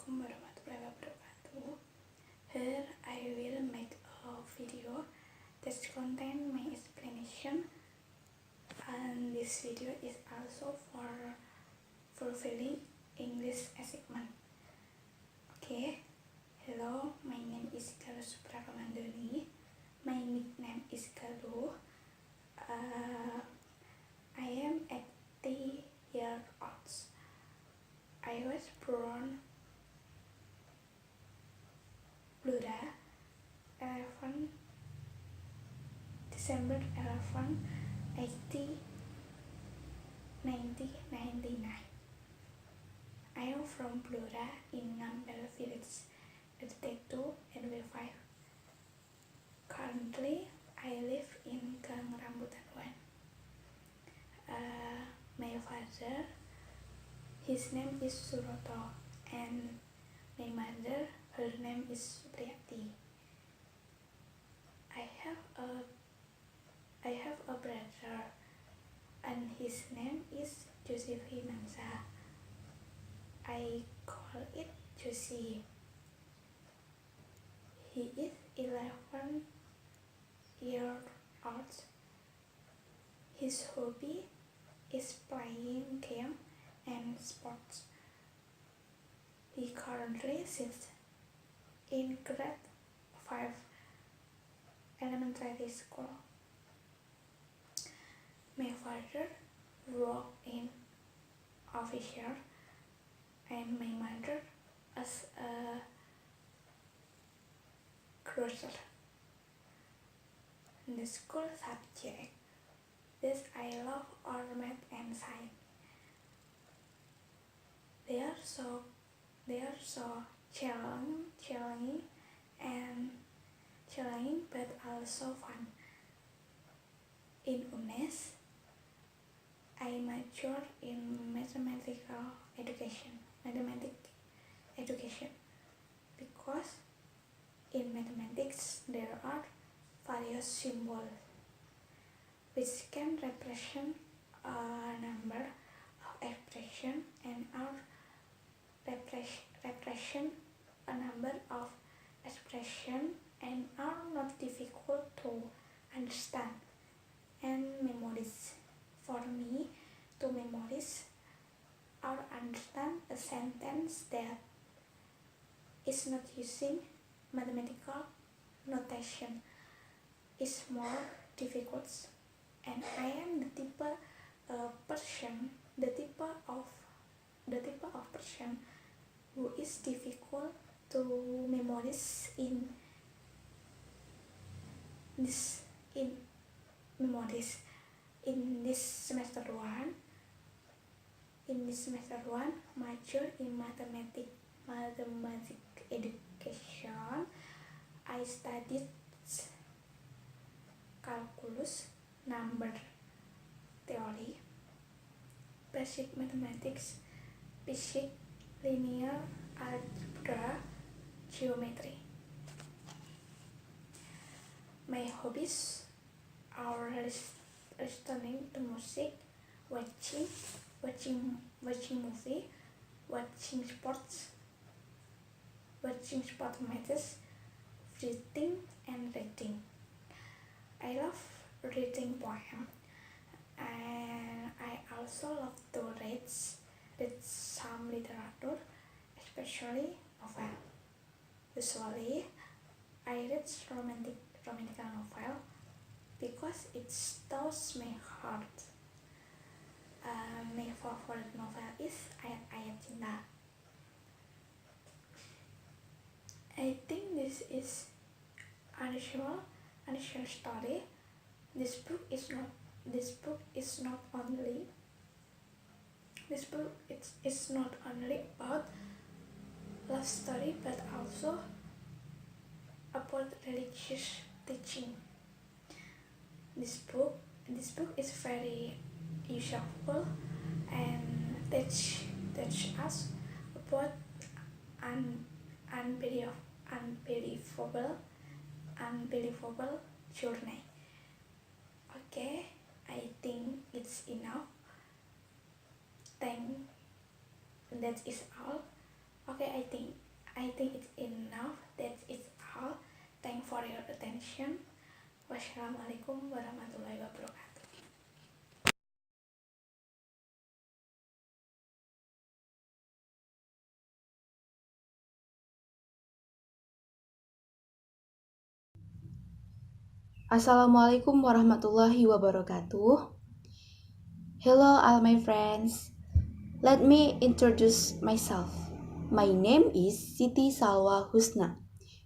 Assalamualaikum warahmatullahi wabarakatuh. Here I will make a video that contain my explanation, and this video is also for fulfilling English assignment. Okay, hello, my name is Galuh Suprakamandani. My nickname is Galuh. I am 80 years old. I was born Blura 11 December 11 1999. I am from Blura in Rombel village at T2 and W5. Currently, I live in Gang Rambutan 1. My father, his name is Suroto, and my mother, her name is Supriyati. I have a brother, and his name is Josefi Mansa. I call it Josie. He is 11 years old. His hobby is playing game and sports. He currently sits in grade 5 elementary school. My father worked in officer and my mother as a grocer. The school subject that I love are math and science. They are so challenging but also fun. In UNES, I major in mathematics education because in mathematics there are various symbols which can represent a number of expression and are represent a number of expression and are not difficult to understand and memorize. For me, to memorize or understand a sentence that is not using mathematical notation is more difficult, and I am the type of person who is difficult to memorize in this semester 1. In this semester 1, major in mathematics education. I studied calculus, number theory, basic mathematics, physics, linear algebra, geometry. My hobbies are listening to music, watching movie, watching sport matches, reading and reading. I love reading poems, and I also love to read some literature, especially novel. Usually, I read romantic novel because it stirs my heart. My favorite novel is Ayat-Ayat Cinta. I think this is unusual story. This book is not only about love story but also about religious teaching. This book is very useful and teach us about unbelievable journey. Okay, I think it's enough. That is all. Okay, I think it's enough. That is all. Thanks for your attention. Wassalamualaikum warahmatullahi wabarakatuh. Assalamualaikum warahmatullahi wabarakatuh. Hello, all my friends. Let me introduce myself. My name is Siti Salwa Husna.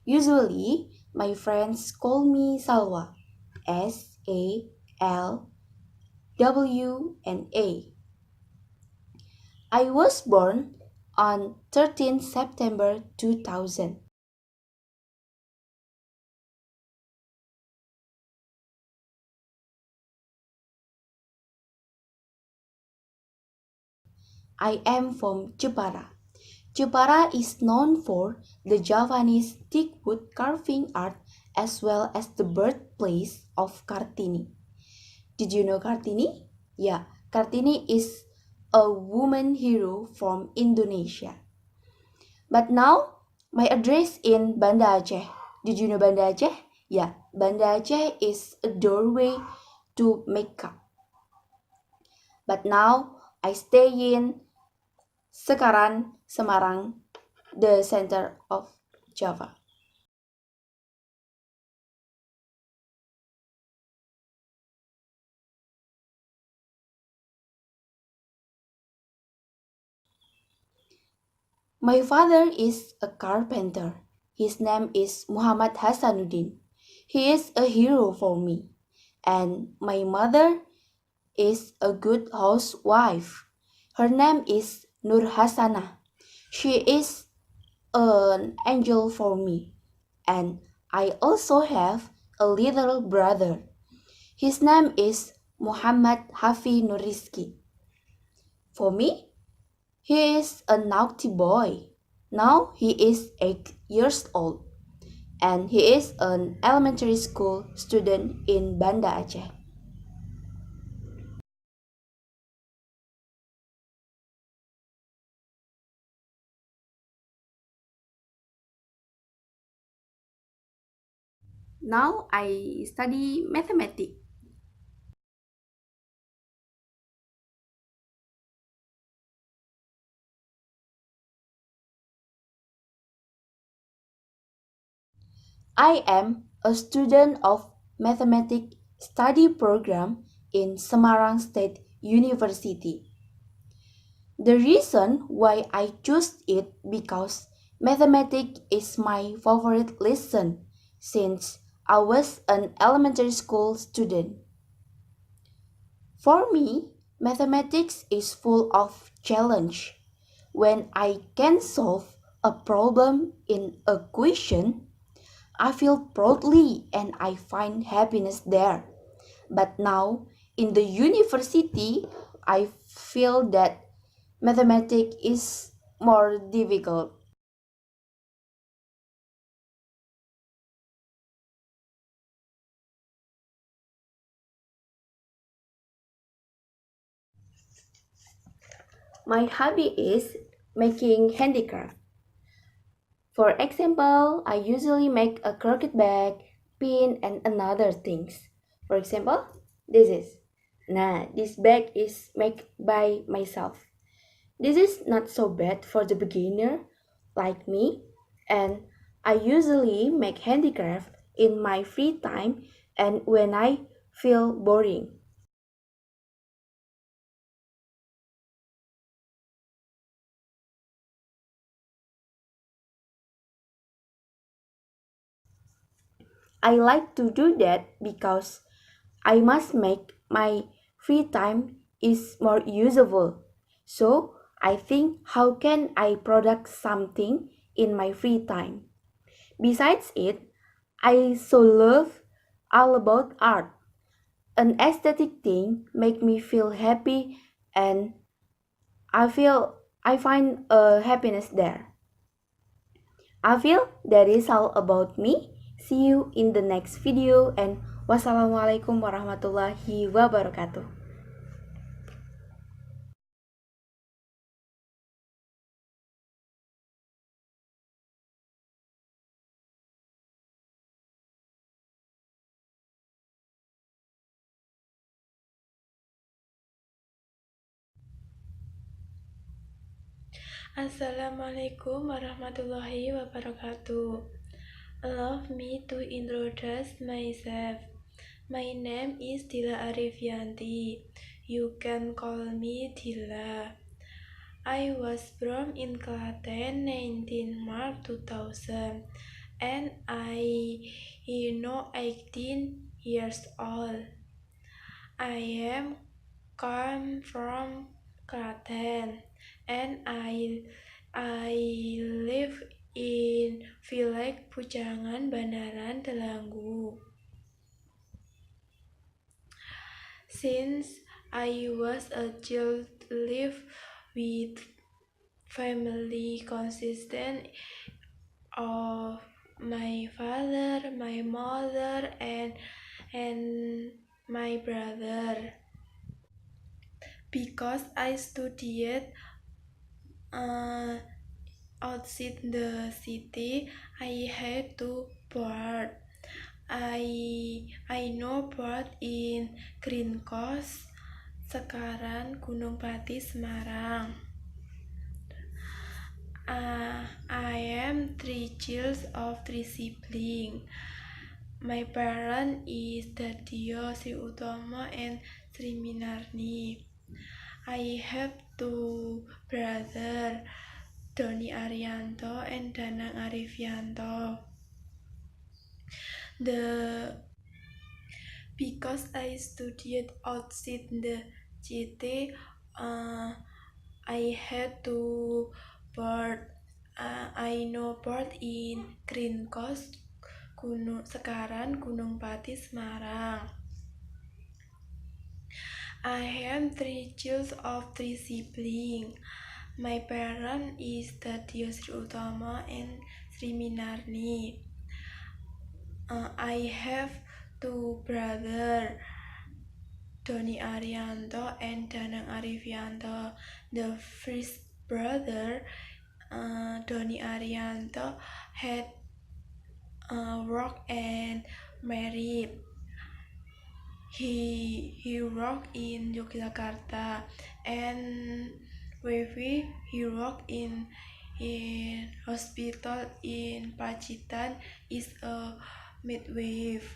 Usually, my friends call me Salwa. SALWNA. I was born on 13 September 2000. I am from Jepara. Jepara is known for the Javanese teakwood carving art as well as the birthplace of Kartini. Did you know Kartini? Yeah, Kartini is a woman hero from Indonesia. But now, my address in Banda Aceh. Did you know Banda Aceh? Yeah, Banda Aceh is a doorway to Mecca. But now, I stay in Sekaran, Semarang, the center of Java. My father is a carpenter. His name is Muhammad Hasanuddin. He is a hero for me. And my mother is a good housewife. Her name is Nur Hasanah. She is an angel for me. And I also have a little brother. His name is Muhammad Hafi Nuriski. For me, he is a naughty boy. Now he is 8 years old and he is an elementary school student in Banda Aceh. Now I study mathematics. I am a student of mathematics study program in Semarang State University. The reason why I choose it because mathematics is my favorite lesson since I was an elementary school student. For me, mathematics is full of challenge. When I can solve a problem in a question, I feel proudly and I find happiness there. But now in the university, I feel that mathematics is more difficult. My hobby is making handicraft. For example, I usually make a croquet bag, pin, and another things. For example, this is. This bag is made by myself. This is not so bad for the beginner like me, and I usually make handicraft in my free time and when I feel boring. I like to do that because I must make my free time is more usable. So I think how can I product something in my free time? Besides it, I so love all about art. An aesthetic thing make me feel happy and I find a happiness there. I feel that is all about me. See you in the next video and wassalamualaikum warahmatullahi wabarakatuh. Assalamualaikum warahmatullahi wabarakatuh. Allow me to introduce myself. My name is Dila Arifianti. You can call me Dila. I was born in Klaten 19 March 2000 and I now 18 years old. I am come from Klaten and I live in village Pujangan, Bandaran, Delanggu. Since I was a child, live with family consistent of my father, my mother, and my brother. Because I studied outside the city, I had to board. I know board in Green Coast, Sekaran, Gunung Pati, Semarang. I am three children of three siblings. My parents is Dadio Sri Utama and Sri Minarni. I have two brothers, Doni Arianto and Danang Arifianto. Because I studied outside the city, I had to board. I know board in Green Coast, Sekaran, Gunung Pati, Semarang. I am three children of three siblings. My parents is Dadio Sri Utama and Sri Minarni. I have two brothers, Doni Arianto and Danang Arifianto. The first brother, Doni Arianto, had worked and married. He worked in Yogyakarta, and Wevi he worked in hospital in Pacitan is a midwife.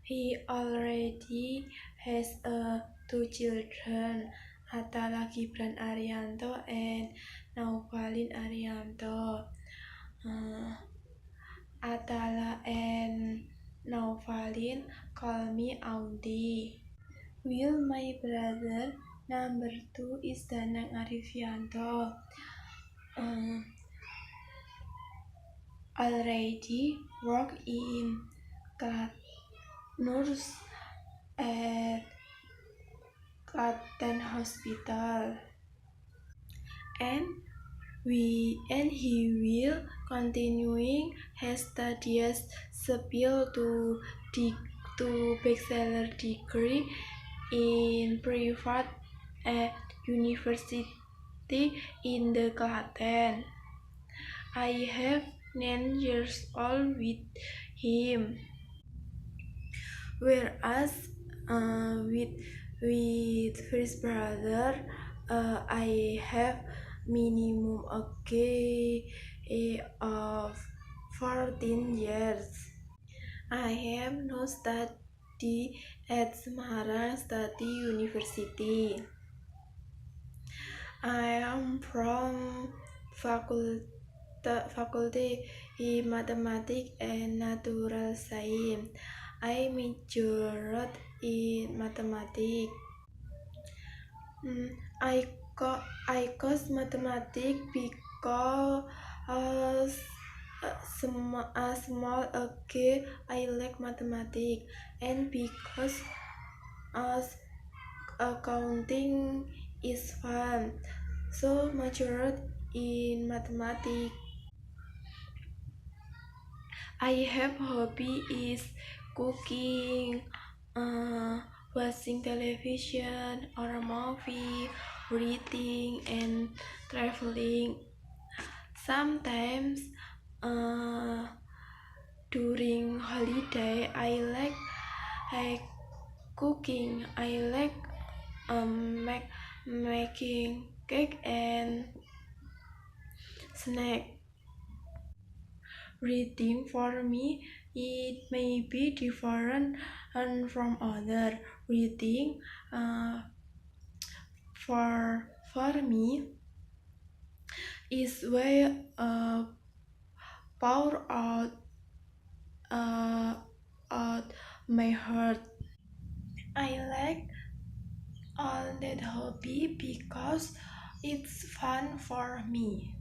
He already has two children, Atala Gibran Arianto and Naufalin Arianto. Atala and Naufalin call me Audi. Will my brother number 2 is Danang Arifianto. Already work in nurse at Klaten Hospital, and he will continuing his studies spill to bachelor degree in private university in the Klaten. I have 9 years old with him, whereas with first brother I have minimum of 14 years. I have no study at Semarang Study University. I am from faculty in Mathematics and Natural Science. I majored in Mathematics. I chose Mathematics because small I like Mathematics, and because accounting is fun, so majored in Mathematics. I have hobby is cooking, watching television or movie, reading, and traveling. Sometimes during holiday I like cooking. I like making cake and snack. Reading for me, it may be different from other reading. For me, is way pour uh, out my heart. I like all that hobby because it's fun for me.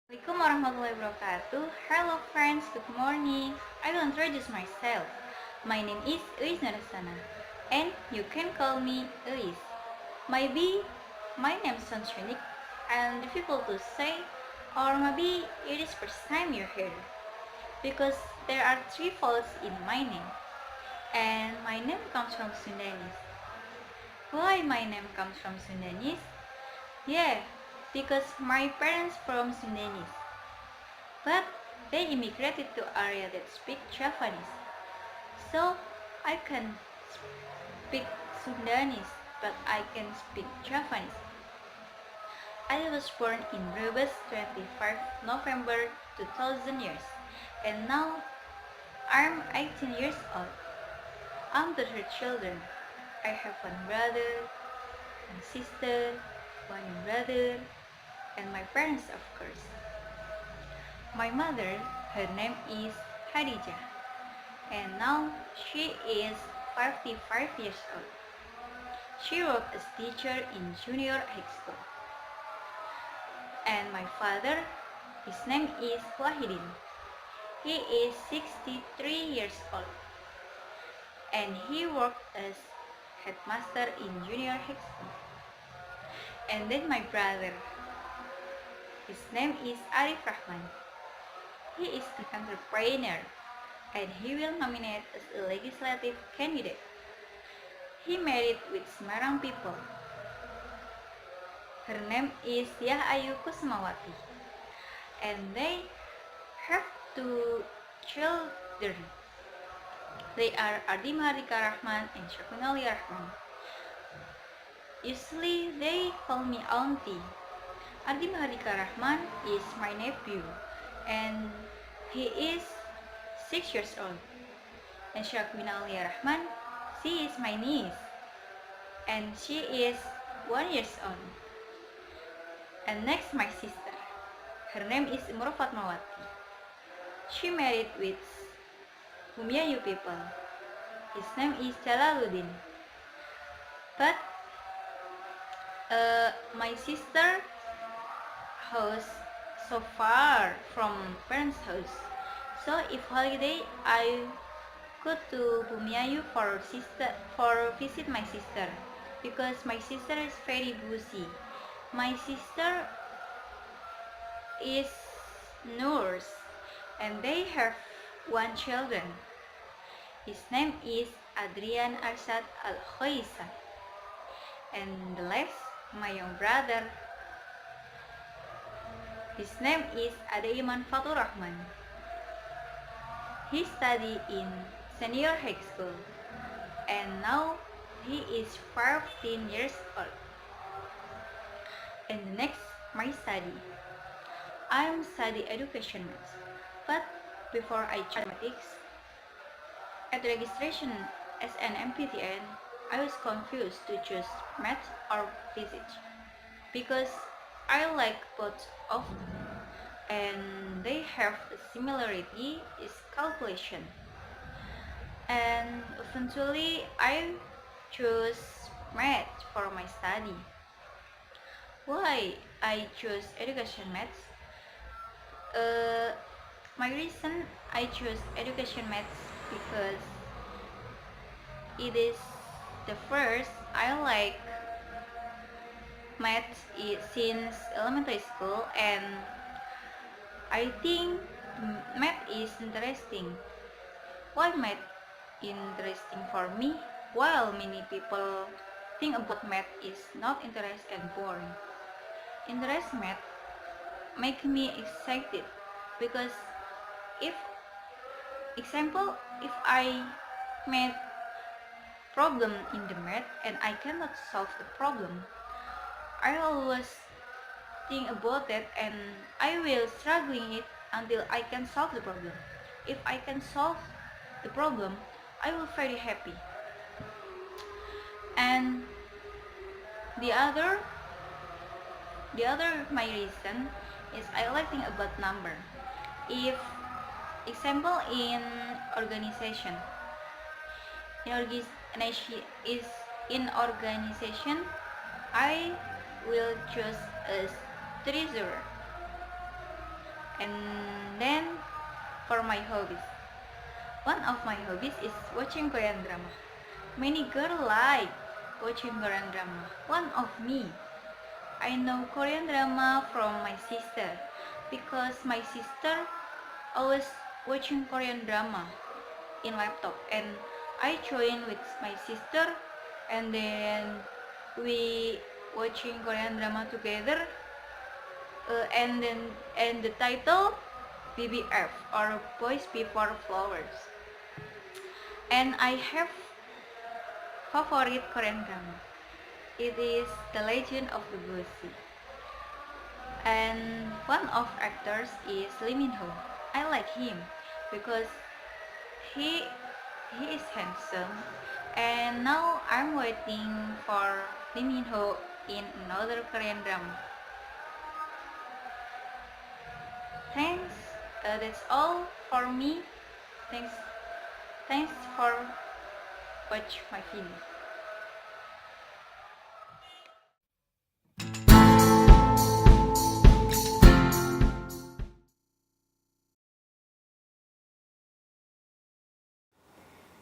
Assalamualaikum warahmatullahi wabarakatuh. Hello friends, good morning. I will introduce myself. My name is Eis Narasana and you can call me Eis. Maybe my name sounds unique and difficult to say, or maybe it is first time you're here because there are three vowels in my name and my name comes from Sundanese. Why my name comes from Sundanese? Yeah, because my parents from Sundanese. But they immigrated to area that speak Javanese. So I can speak Sundanese, but I can speak Javanese. I was born in Brebes 25 November 2000 years, and now I'm 18 years old. I'm the third children. I have one brother, one sister, one brother, and my parents of course. My mother, her name is Khadijah, and now she is 55 years old. She works as teacher in junior high school. And my father, his name is Wahidin. He is 63 years old, and he works as headmaster in junior high school. And then my brother, his name is Arif Rahman. He is an entrepreneur, and he will nominate as a legislative candidate. He married with Semarang people. Her name is Yah Ayu Kusmawati, and they have two children. They are Ardi Mahardika Rahman and Syakunalia Rahman. Usually they call me auntie. Ardi Mahardika Rahman is my nephew, and he is 6 years old. And Syakunalia Rahman, she is my niece, and she is 1 year old. And next my sister. Her name is Imro Fatmawati. She married with Bumiayu people. His name is Jalaluddin. But my sister house so far from parents' house. So if holiday I go to Bumiayu for visit my sister because my sister is very busy. My sister is nurse and they have one children. His name is Adrian Arshad Al-Khoisa. And the last, my young brother, his name is Adaiman Fatur Rahman. He studied in senior high school and now he is 15 years old. And next, my study. I'm study education maths, but before I chose mathematics, at registration as an MPTN, I was confused to choose math or physics because I like both of them and they have a similarity is calculation. And eventually I chose math for my study. Why I chose education maths? My reason I chose education maths because it is the first I like maths since elementary school, and I think math is interesting. Why math interesting for me? While many people thing about math is not interest and boring. Interest math make me excited because if if I made problem in the math and I cannot solve the problem, I always think about that and I will struggling it until I can solve the problem. If I can solve the problem, I will very happy. And the other my reason is I like think about number. If example organization in organization is in organization, I will choose as treasurer. And then for my hobbies, one of my hobbies is watching Korean drama. Many girls like watching Korean drama. One of me, I know Korean drama from my sister because my sister always watching Korean drama in laptop and I join with my sister and then we watching Korean drama together and the title BBF or Boys Before Flowers. And I have favorite Korean drama. It is The Legend of the Blue Sea. And one of actors is Lee Min Ho. I like him because he he is handsome. And now I'm waiting for Lee Min Ho in another Korean drama. Thanks. That's all for me. Thanks. Thanks for watch my video.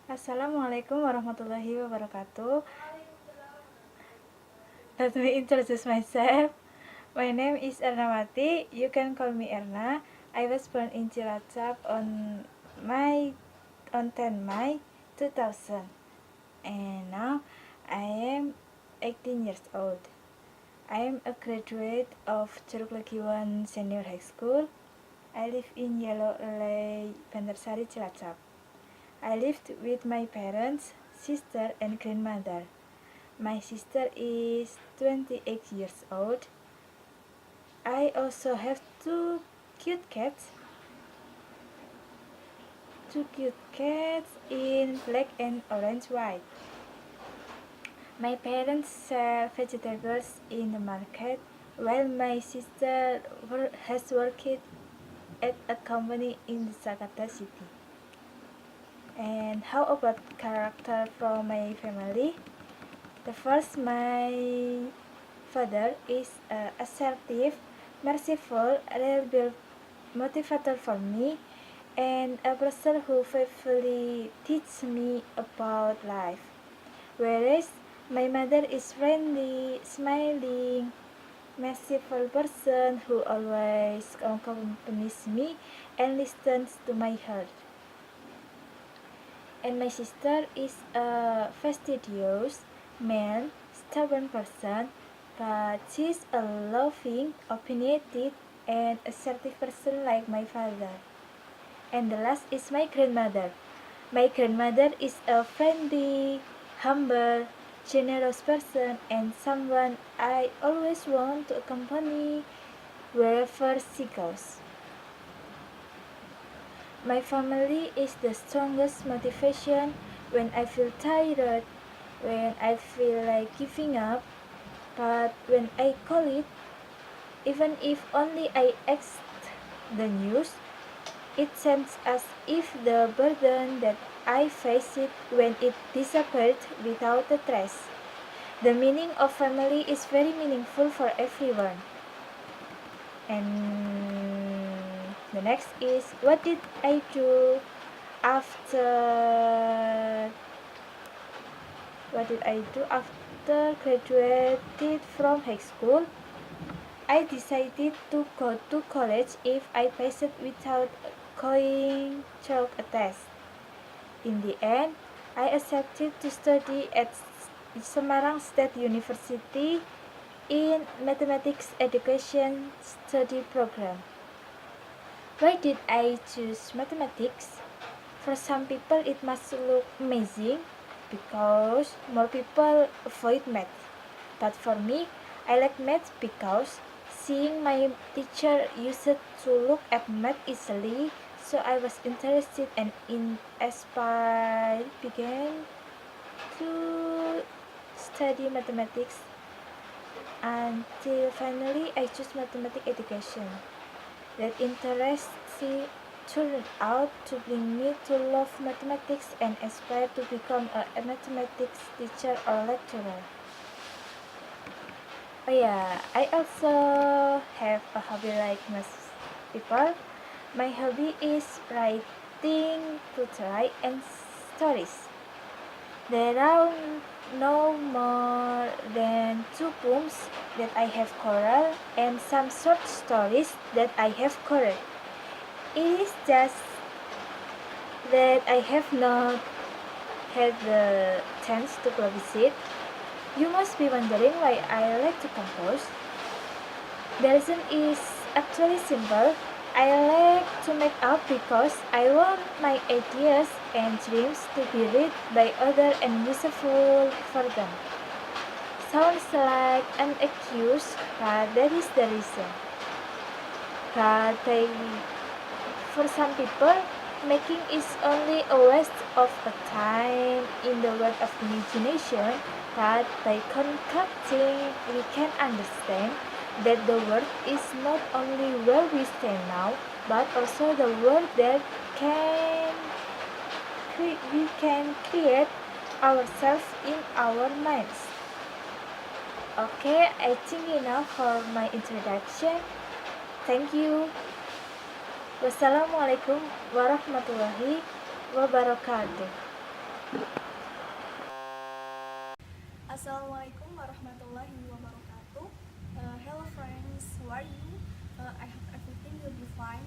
Assalamualaikum warahmatullahi wabarakatuh. Let me introduce myself. My name is Ernawati. You can call me Erna. I was born in Cilacap on 10 May 2000. And now I am 18 years old. I am a graduate of Curug Legiwan Senior High School. I live in Yellow Lake, Bandarsari, Cilacap. I lived with my parents, sister, and grandmother. My sister is 28 years old. I also have two cute cats in black and orange white. My parents sell vegetables in the market, while my sister has worked at a company in Jakarta City. And how about character from my family? The first, my father is assertive, merciful, reliable motivator for me, and a person who faithfully teaches me about life. Whereas my mother is friendly, smiling, merciful person who always accompanies me and listens to my heart. And my sister is a fastidious, man, stubborn person, but she's a loving, opinionated, and assertive person like my father. And the last is my grandmother. My grandmother is a friendly, humble, generous person and someone I always want to accompany wherever she goes. My family is the strongest motivation when I feel tired, when I feel like giving up, but when I call it, even if only I asked the news, it seems as if the burden that I face it when it disappeared without a trace. The meaning of family is very meaningful for everyone. And the next is, what did I do after graduated from high school? I decided to go to college if I passed without going through a test. In the end, I accepted to study at Semarang State University in Mathematics Education Study Program. Why did I choose mathematics? For some people it must look amazing because more people avoid math. But for me, I like math because seeing my teacher used to look at math easily, so I was interested and inspired began to study mathematics until finally I chose mathematics education. That interest turned out to bring me to love mathematics and aspire to become a mathematics teacher or lecturer. Oh yeah, I also have a hobby like most people. My hobby is writing poetry and stories. There are no more than 2 poems that I have choral and some short stories that I have choral. It is just that I have not had the chance to publish it. You must be wondering why I like to compose. The reason is actually simple. I like to make art because I want my ideas and dreams to be read by others and useful for them. Sounds like an excuse, but that is the reason. But for some people, making is only a waste of a time in the world of imagination, but by concocting, we can understand that the world is not only where we stand now, but also the world that we can create ourselves in our minds. Okay, I think enough for my introduction. Thank you. Wassalamualaikum warahmatullahi wabarakatuh. Assalamualaikum warahmatullahi wabarakatuh. Hello friends, how are you? I hope everything will be fine.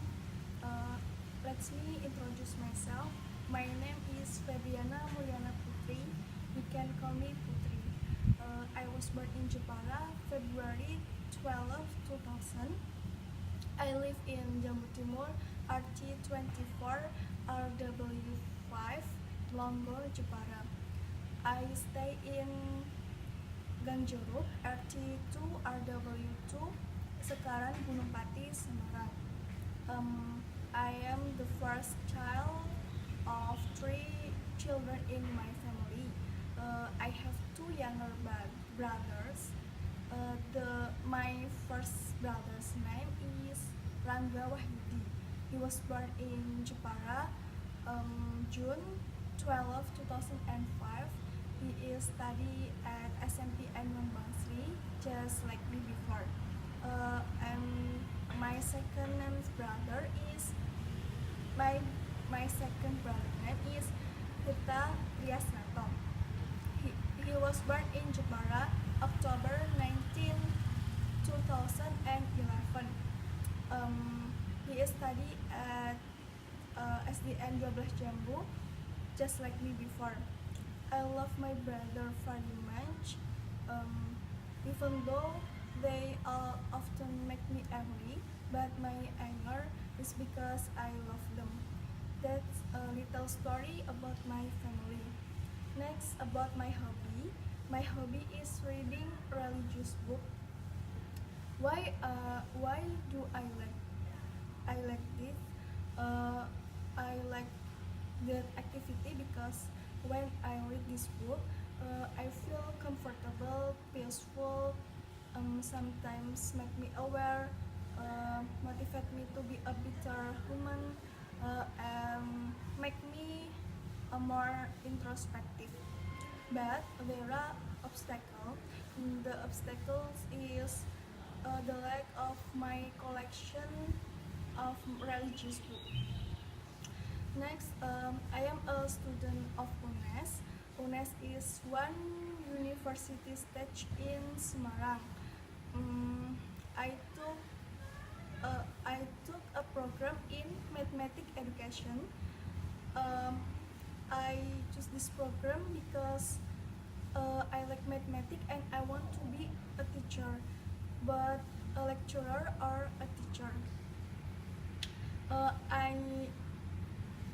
Let me introduce myself. My name is Febriana Mulyana Putri. You can call me Putri. I was born in Jepara, February 12, 2000. I live in Jambu Timur, RT24, RW5, Lombok, Jepara. I stay in Gangjuruk, RT2, RW2, Sekaran, Gunung Pati, Semarang. I am the first child of 3 children in my family. I have 2 younger brothers. My first brother's name is Rangga Wahyudi. He was born in Jepara, June 12, 2005. He is study at SMP N1 Bangsri, just like me before. And my second brother is my second brother name is Tirta Triasnato. He was born in Jepara, October 19, 2011. He study at SDN 12 Jambu, just like me before. I love my brother very much, even though they often make me angry, but my anger is because I love them. That's a little story about my family. Next, about my hobby. My hobby is reading religious book. Why do I like this? I like that activity because when I read this book, I feel comfortable, peaceful, sometimes make me aware, motivate me to be a better human, and make me a more introspective. But there are obstacles. The obstacles is the lack of my collection of religious books. Next, I am a student of UNES. UNES is one university stage in Semarang. I took a program in mathematics education. I choose this program because I like mathematics and I want to be a teacher, but a lecturer or a teacher.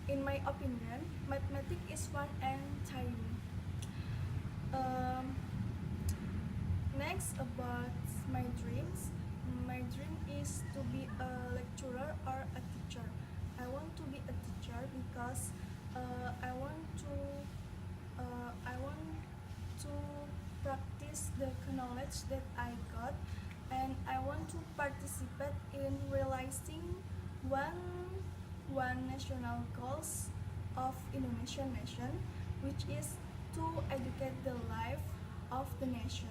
In my opinion, mathematics is fun and tiring. Um, Next, about my dreams. My dream is to be a lecturer or a teacher. I want to be a teacher because I want to practice the knowledge that I got, and I want to participate in realizing one national goals of Indonesian nation, which is to educate the life of the nation.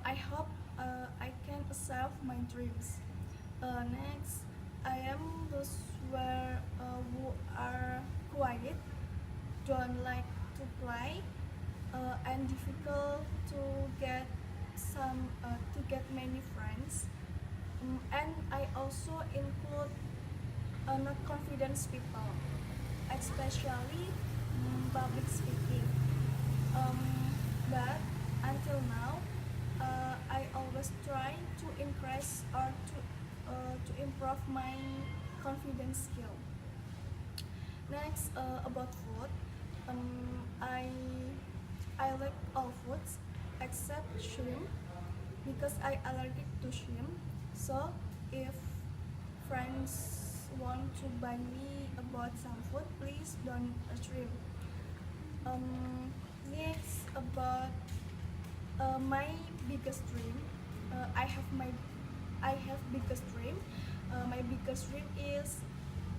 I hope I can achieve my dreams. Next, I am those who are quiet, don't like to play, and difficult to get many friends. And I also include not confident people, especially public speaking. But until now, I always try to increase or to improve my confidence skill. Next, about food. I like all foods except shrimp because I allergic to shrimp. So if friends want to buy me about some food, please don't shrimp. Next, about my biggest dream. I have biggest dream. My biggest dream is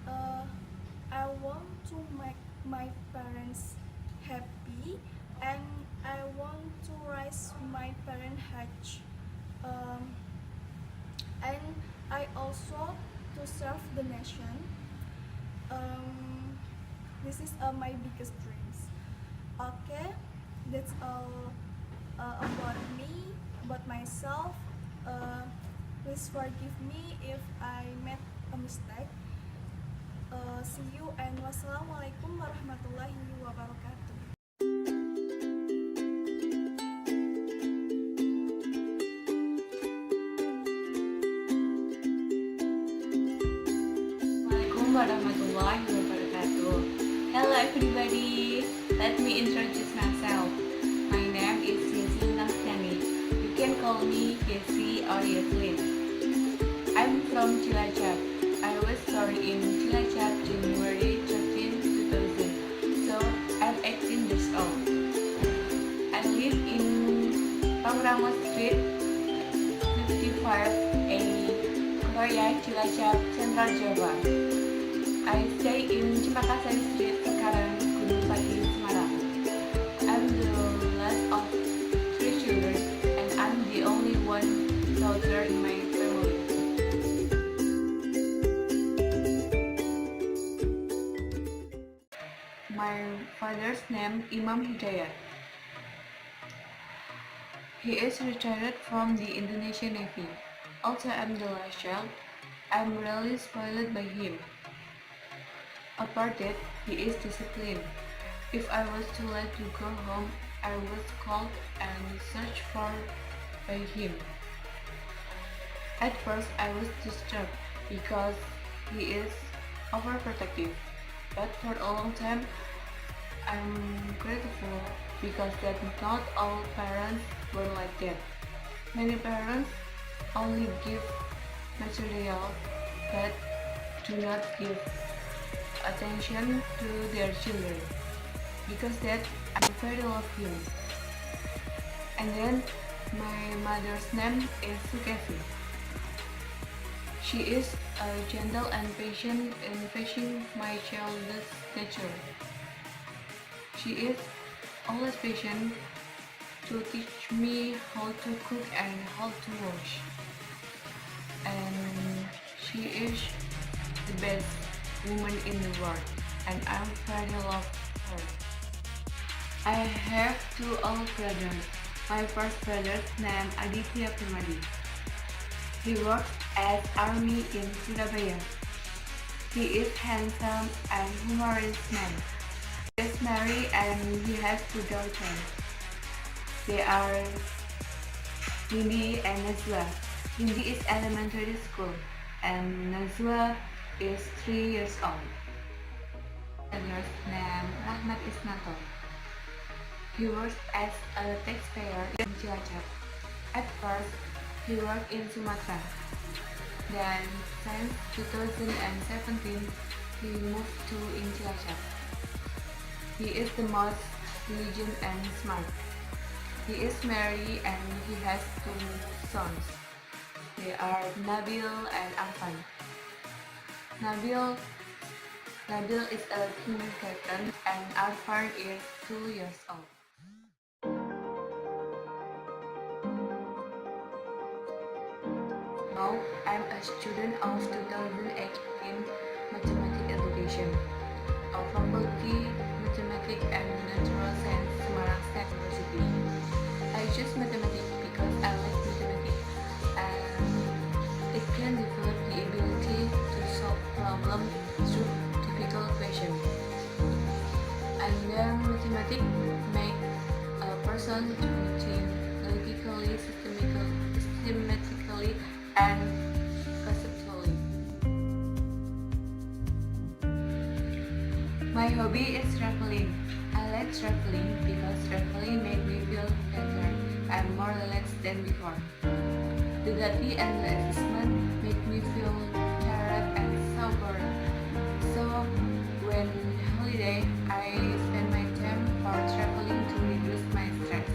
I want to make my parents happy, and I want to raise my parents age. And I also to serve the nation. This is my biggest dreams. Okay, that's all about me, about myself. Please forgive me if I made a mistake. See you and wassalamualaikum warahmatullahi wabarakatuh. Assalamualaikum warahmatullahi wabarakatuh. Hello everybody, let me introduce myself. My name is Yesi Nafjani. You can call me Yesi or Yeslin. I'm from Cilacap. I was born in Cilacap January 13, 2000, so I'm 18 years old. I live in Pangramo Street 55A, Korea, Cilacap, Central Java. I stay in Cempakasari Street, Sekarang, Gunung Pati, Semarang. I'm the last of 3 children, and I'm the only one daughter in my family. My father's name Imam Hidayat. He is retired from the Indonesian Navy. Although I'm the last child, I'm really spoiled by him. Apart that, he is disciplined. If I was too late to go home, I was called and searched for by him. At first, I was disturbed because he is overprotective, but for a long time, I'm grateful because that not all parents were like that. Many parents only give material but do not give attention to their children. Because that, I very love him. And then my mother's name is Sukevi. She is gentle and patient in fetching my child's nature. She is always patient to teach me how to cook and how to wash. And she is the best woman in the world, and I'm very love her. I have 2 older brothers. My first brother's name Aditya Permadi. He works as army in Surabaya. He is handsome and humorous man. He is married and he has two daughters. They are Hindi and Nazwa. Hindi is elementary school and Nazwa is 3 years old. Brother's name Rahmat Isnato. He works as a taxpayer in Cilacap. At first, he worked in Sumatra. Then, since 2017, he moved to Cilacap. He is the most diligent and smart. He is married and he has two sons. They are Nabil and Arfan. Nabil is a kindergarten and Arfan is 2 years old. Now, I'm a student of 2018 Mathematics Education of Faculty Mathematics and Natural Science Semarang State University. I choose mathematics because I like mathematics and it can develop the ability to solve problems through difficult questions. And then mathematics make a person to think logically, systematically, and conceptually. My hobby is traveling. I like traveling because traveling makes me feel better and more relaxed than before. The study and the assessment make me feel tired and sober. So when holiday, I spend my time for traveling to reduce my stress.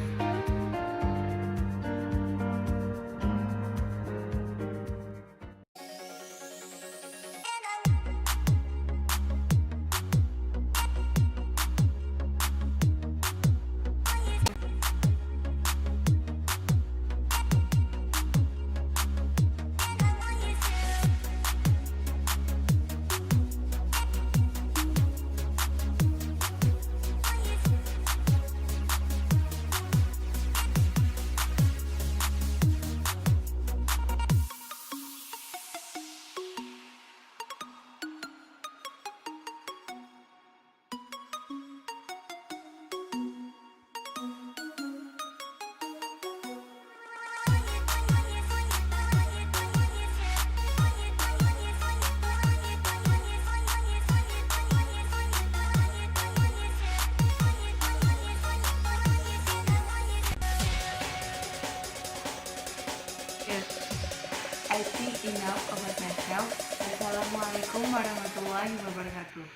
Yes, I think enough about myself. Assalamualaikum warahmatullahi wabarakatuh.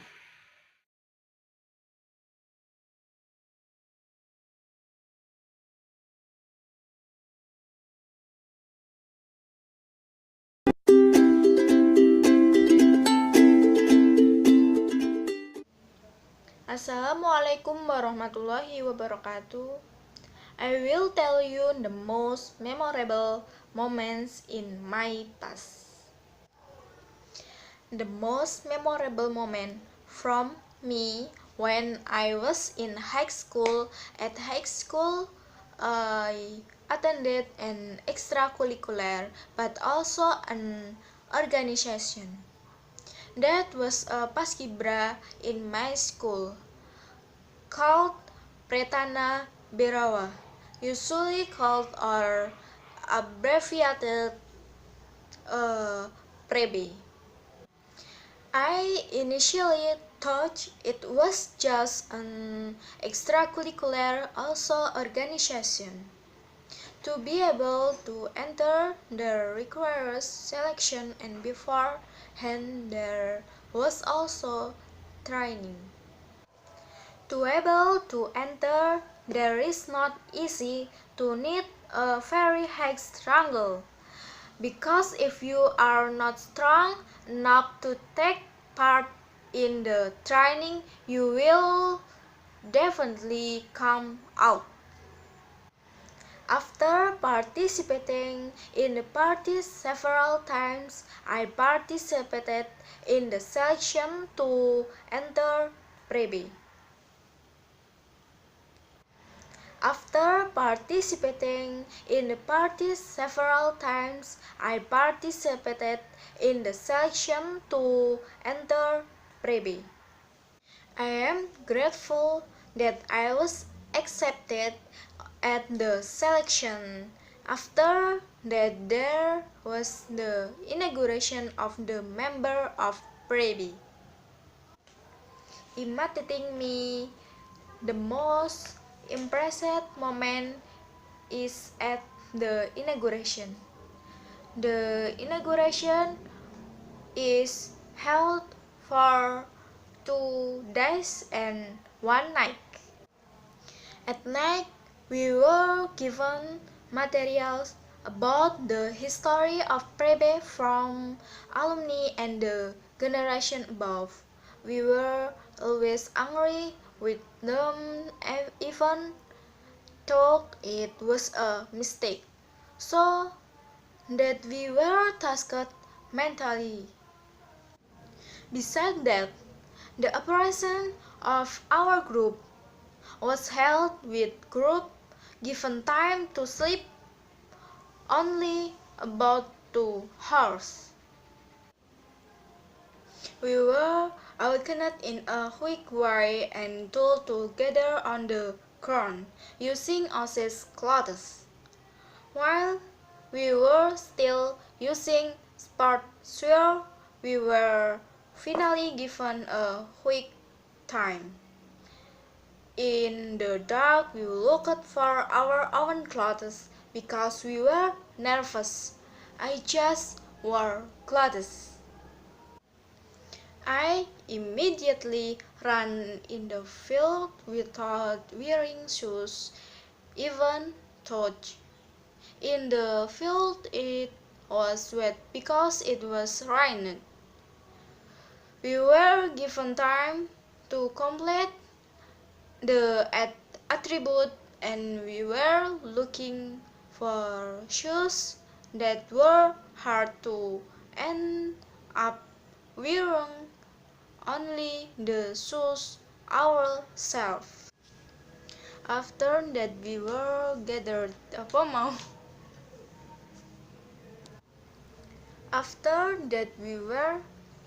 Assalamualaikum warahmatullahi wabarakatuh. I will tell you the most memorable moments in my past. The most memorable moment from me when I was in high school. At high school, I attended an extracurricular but also an organization. That was a paskibra in my school called Pretana Berawa, usually called or abbreviated Prebe. I initially thought it was just an extracurricular also organization. To be able to enter the requires selection and beforehand there was also training. To able to enter there is not easy to need a very high struggle. Because if you are not strong enough to take part in the training, you will definitely come out. After participating in the parties several times, I participated in the selection to enter Prebe. After participating in the parties several times, I participated in the selection to enter Prebe. I am grateful that I was accepted at the selection. After that, there was the inauguration of the member of Prebi. Imitating me, the most impressive moment is at the inauguration. The inauguration is held for 2 days and 1 night. At night, we were given materials about the history of Prebe from alumni and the generation above. We were always angry with them even though it was a mistake, so that we were tasked mentally. Besides that, the operation of our group was held with group given time to sleep only about 2 hours. We were awakened in a quick way and told to gather on the ground using Osis clothes. While we were still using sport wear, we were finally given a quick time. In the dark, we looked for our own clothes because we were nervous. I just wore clothes. I immediately ran in the field without wearing shoes, even though in the field it was wet because it was raining. We were given time to complete the attribute and we were looking for shoes that were hard to end up wearing only the shoes ourselves. After that we were gathered After that we were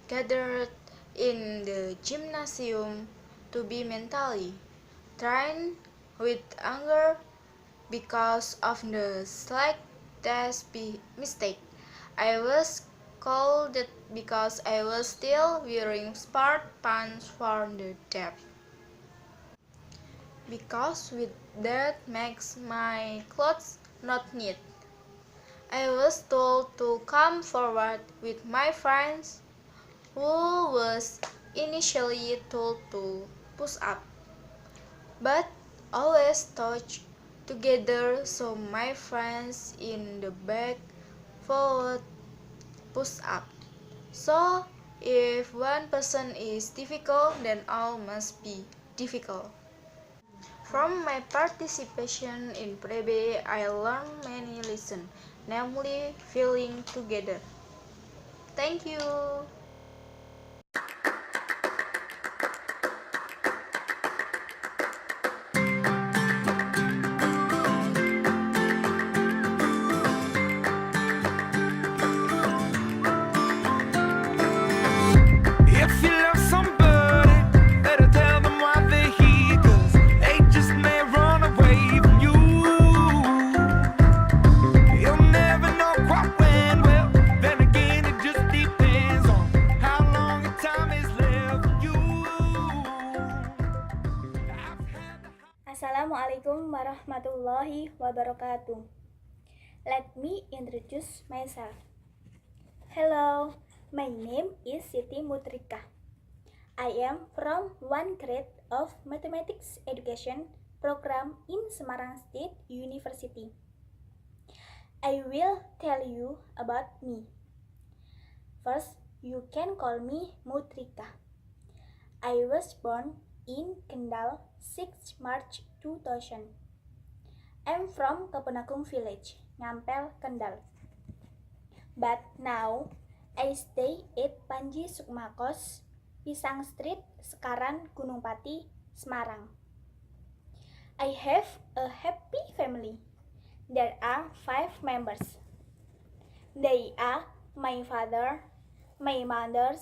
gathered in the gymnasium to be mentally trained with anger because of the slightest mistake. I was scolded because I was still wearing sport pants for the day. Because with that makes my clothes not neat. I was told to come forward with my friends, who was initially told to push up, but always touched together so my friends in the back forward push up. So if one person is difficult, then all must be difficult. From my participation in Prebe, I learned many lessons, namely feeling together. Thank you. If you love somebody, better tell them why they're here, 'cause they just may run away from you. You'll never know quite when, well, then again it just depends on how long the time is left for you. Assalamualaikum warahmatullahi wabarakatuh. Let me introduce myself. Hello, my name is Siti Mutrika. I am from 1 grade of Mathematics Education program in Semarang State University. I will tell you about me. First, you can call me Mutrika. I was born in Kendal 6 March 2000. I'm from Kapunakum village, Ngampel, Kendal. But now, I stay at Panji Sukmakos, Pisang Street, Sekaran, Gunung Pati, Semarang. I have a happy family. There are 5 members. They are my father, my mother,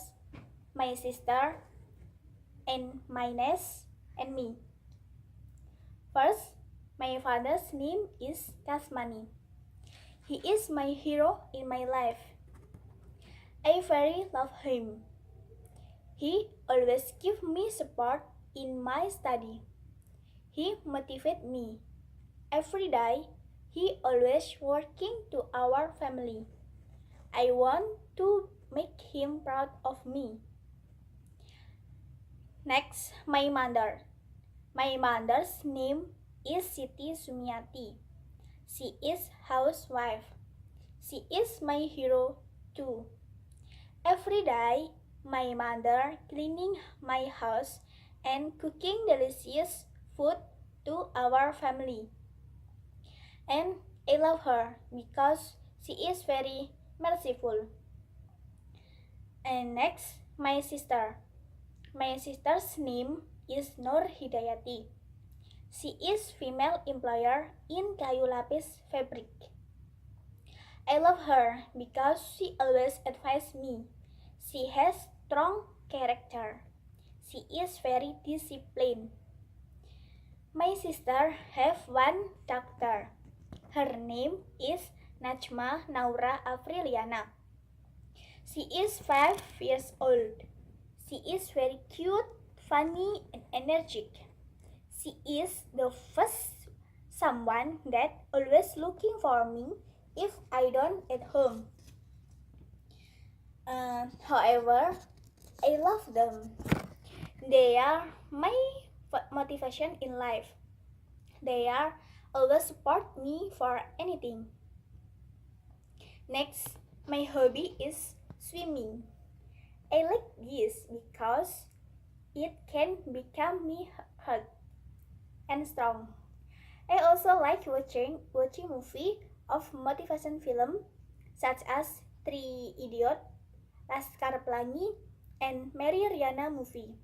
my sister, and my niece and me. First, my father's name is Kasmani. He is my hero in my life. I very love him. He always give me support in my study. He motivate me. Every day, he always working to our family. I want to make him proud of me. Next, my mother. My mother's name is Siti Sumiati. She is housewife. She is my hero too. Every day, my mother cleaning my house and cooking delicious food to our family. And I love her because she is very merciful. And next, my sister. My sister's name is Nur Hidayati. She is female employer in Kayu Lapis Fabric. I love her because she always advises me. She has strong character. She is very disciplined. My sister have one daughter. Her name is Najma Naura Afriliana. She is 5 years old. She is very cute, funny, and energetic. She is the first someone that always looking for me if I don't at home. However, I love them. They are my motivation in life. They are always support me for anything. Next, my hobby is swimming. I like this because it can become me hurt and strong. I also like watching movie of motivation film such as Three Idiot, Laskar Pelangi, and Mary Riana movie.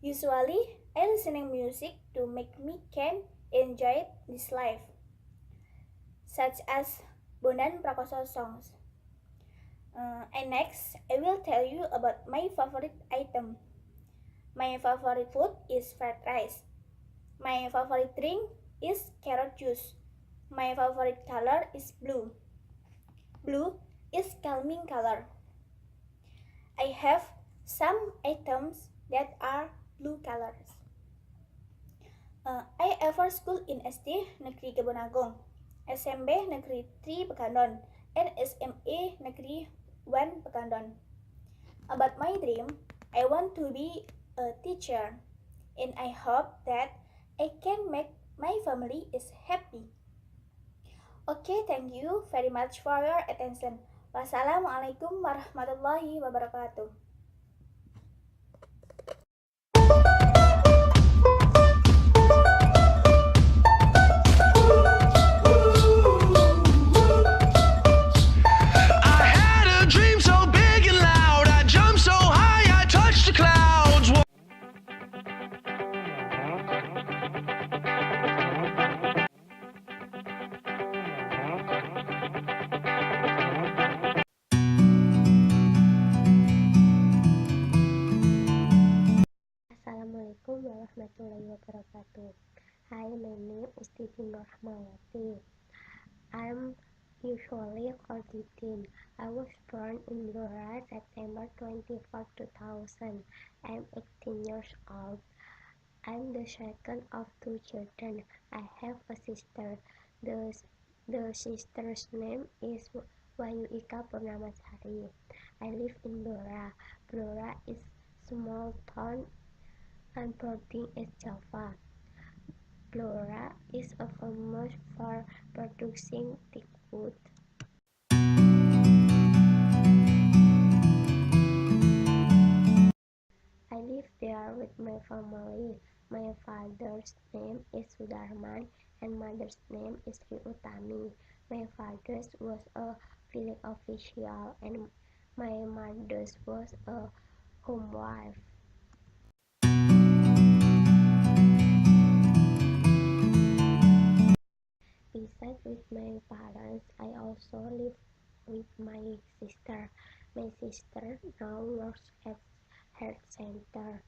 Usually, I listening music to make me can enjoy this life, such as Bondan Prakoso songs. And next, I will tell you about my favorite item. My favorite food is fried rice. My favorite drink is carrot juice. My favorite color is blue. Blue is calming color. I have some items that are blue colors. I ever school in SD Negeri Kebon Agung, SMP Negeri 3 Pekandon, and SMA Negeri 1 Pekandon. About my dream, I want to be a teacher, and I hope that I can make my family is happy. Okay, thank you very much for your attention. Wassalamualaikum warahmatullahi wabarakatuh. I had a dream so big and loud. I jumped so high, I touched the clouds. Assalamualaikum warahmatullahi wabarakatuh. Hi, my name is Titi Nurhmawati. I'm usually called Titin. I was born in Blora, September 24, 2000. I'm 18 years old. I'm the second of two children. I have a sister. The sister's name is Wayu Ika Purnamasari. I live in Blora. Blora is small town and protein is Java. Blora is famous for producing thick wood. I live there with my family. My father's name is Sudarman and mother's name is Sri Utami. My father's was a village official and my mother's was a home wife. Besides with my parents, I also live with my sister. My sister now works at health center.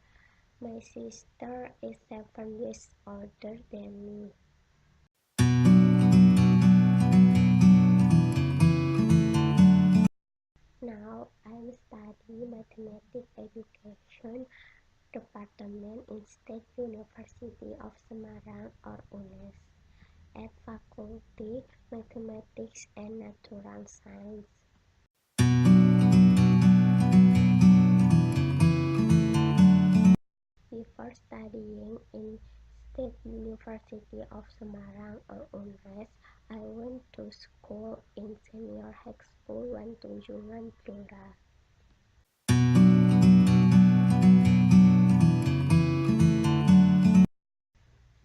My sister is 7 years older than me. Now I'm studying mathematics education department in State University of Semarang or UNES at Faculty Mathematics and Natural Science. Before studying in State University of Semarang or UNES, I went to school in Senior High School Wantujuan Blora.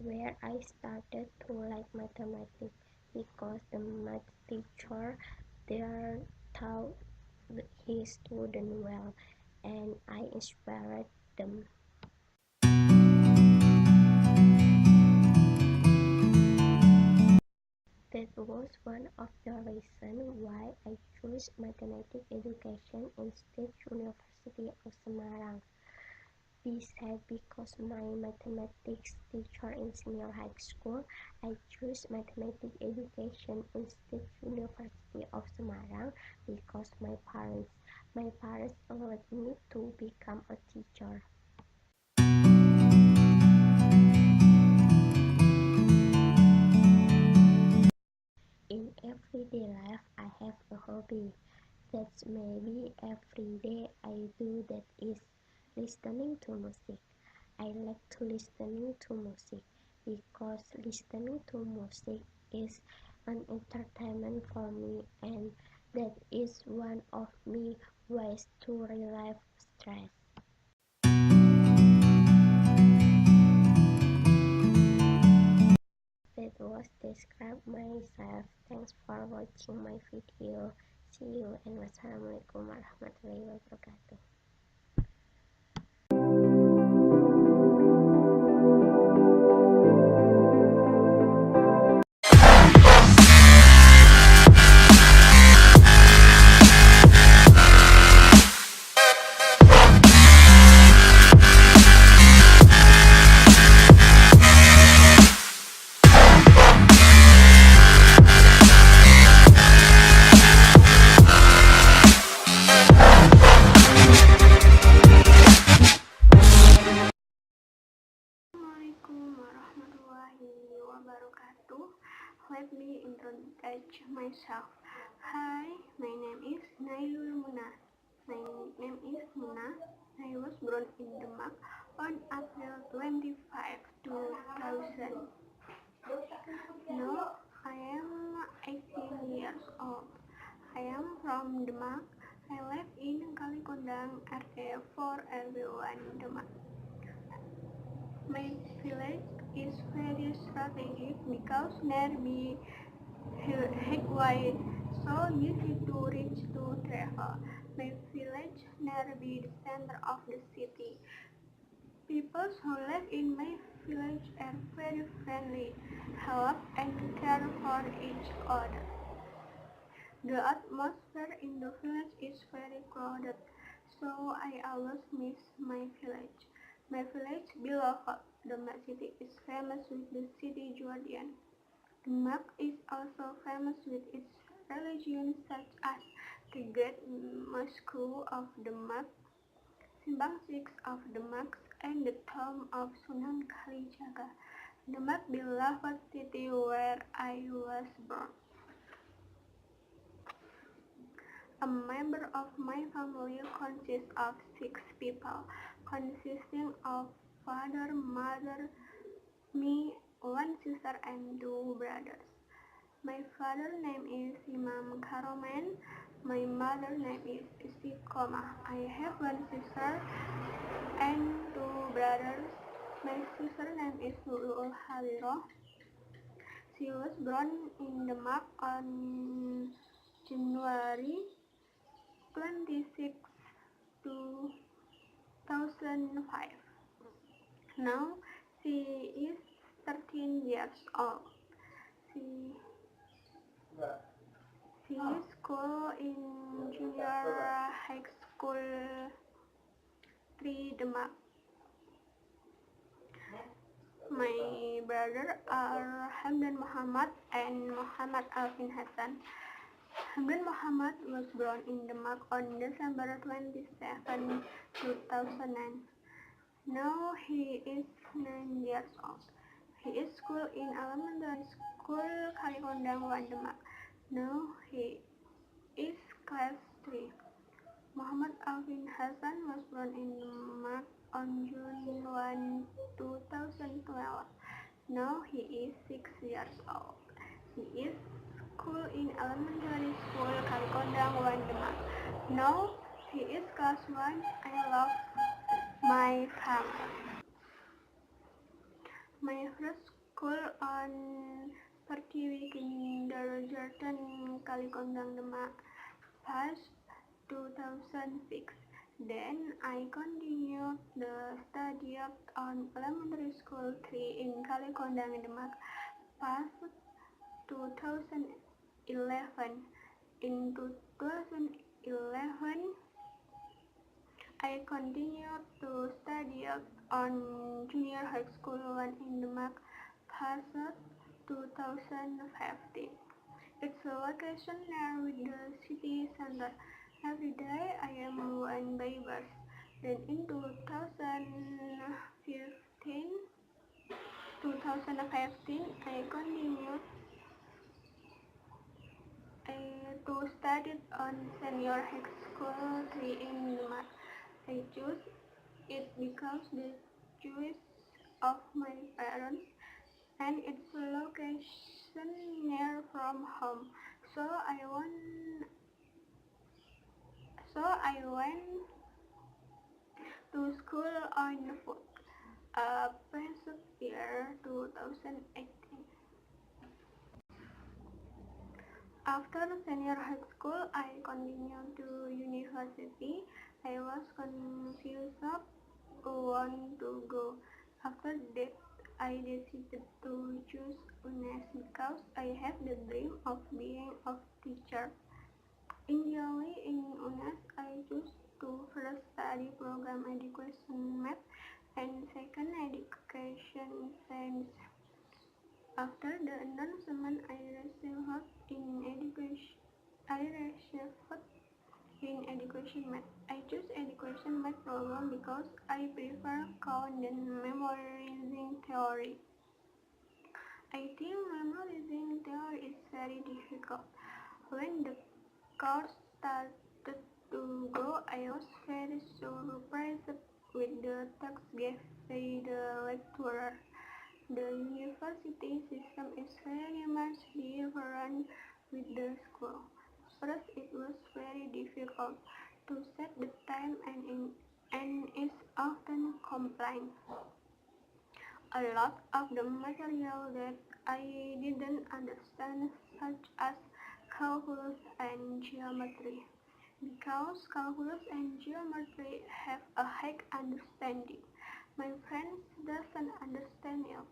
Where I started to like mathematics because the math teacher there taught his students well, and I inspired them. That was one of the reasons why I chose mathematics education in State University of Semarang. Besides, because my mathematics teacher in senior high school, I chose mathematics education in State University of Semarang because my parents allowed me to become a teacher. In everyday life, I have a hobby that's maybe every day I do, that is listening to music. I like to listening to music because listening to music is an entertainment for me, and that is one of my ways to relieve stress. That was describe myself. Thanks for watching my video. See you, and wassalamualaikum warahmatullahi wabarakatuh. Assalamualaikum warahmatullahi wabarakatuh. Let me introduce myself. Hi, my name is Nailul Muna. My name is Muna. I was born in Demak on April 25, 2000. Now I am 18 years old. I am from Demak. I live in Kalikondang, RT 4 RW1 Demak. My village is very strategic because nearby highway, so easy to reach to travel. My village nearby the center of the city. People who live in my village are very friendly, help and care for each other. The atmosphere in the village is very crowded, so I always miss my village. My village beloved. Demak city is famous with the city Jordan. Demak is also famous with its religion such as the Great Mosque of Demak, Simbang Six of Demak, and the tomb of Sunan Kalijaga. Demak beloved city where I was born. A member of my family consists of 6 people, consisting of father, mother, me, 1 sister, and 2 brothers. My father's name is Imam Karomen. My mother's name is Istiqomah. I have 1 sister and 2 brothers. My sister's name is Nurul Haliro. She was born in Demak on January 26, 2005. Now she is 13 years old. She is school in Junior High School 3 Demak. brothers are Hamdan Muhammad and Muhammad Alvin Hassan. Hamdan Muhammad was born in Demak on December 27, 2009. Now he is 9 years old. He is school in elementary school Kalikondang 1 Demak. Now he is class 3. Muhammad Alvin Hassan was born in Demak on June 1, 2012. Now he is 6 years old. He is school in elementary school Kalikondang 1 Demak. Now he is class 1. I love my family. My first school on Pertiwi Kindergarten Kalikondang Demak past 2006. Then I continued the study on elementary school 3 in Kalikondang Demak past 2011. In 2011, I continued to study on junior high school 1 in Demak past 2015. It's a location near with the city center. Every day I am one by bus. Then in 2015, I continued to study on senior high school 3 in Demak. I choose it because the choice of my parents and its location near from home. So I went to school on foot. Past year 2018. After senior high school, I continued to university. I was confused of want to go. After that, I decided to choose UNES because I have the dream of being a teacher. Initially in UNES, I chose to first study program education math and second education science. After the announcement, I received in education math. I chose education math program because I prefer count than memorizing theory. I think memorizing theory is very difficult. When the course started to go, I was very surprised with the text given by the lecturer. The university system is very much different with the school. First, it was very difficult to set the time and is often complained. A lot of the material that I didn't understand, such as calculus and geometry. Because calculus and geometry have a high understanding, my friends doesn't understand it.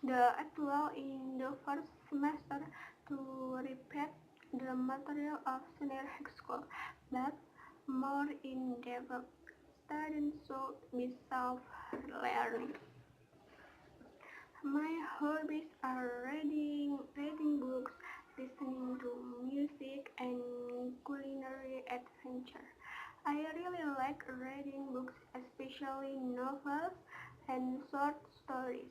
The actual in the first semester to repeat the material of senior high school, but more in depth. Students should be self-learning. My hobbies are reading books, listening to music, and culinary adventure. I really like reading books, especially novels and short stories.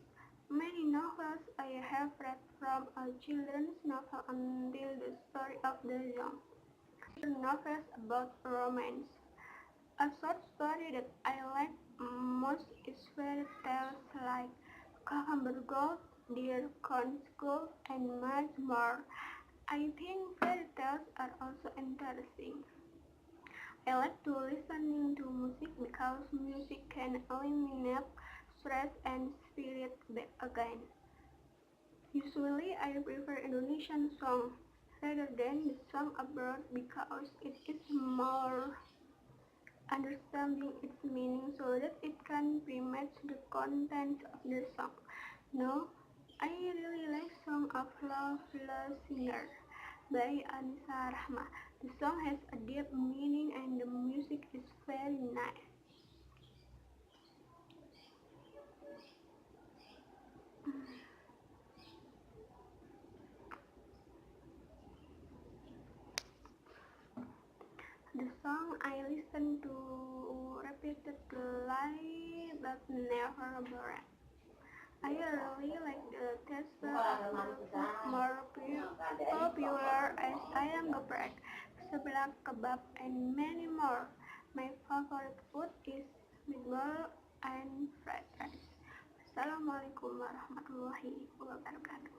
Many novels I have read from a children's novel until the story of the young. Novels about romance. A short story that I like most is fairy tales like Cucumber Gold, Dear Corn School, and much more. I think fairy tales are also interesting. I like to listening to music because music can eliminate stress and spirit back again. Usually I prefer Indonesian song rather than the song abroad because it is more understanding its meaning so that it can match the content of the song. No, I really like song of Loveless Singer by Anissa Rahma. The song has a deep meaning and the music is very nice. but never boring. I really like the taste of the food more popular as ayam geprek, seblak kebab, and many more. My favorite food is meatball and fried rice. Assalamualaikum warahmatullahi wabarakatuh.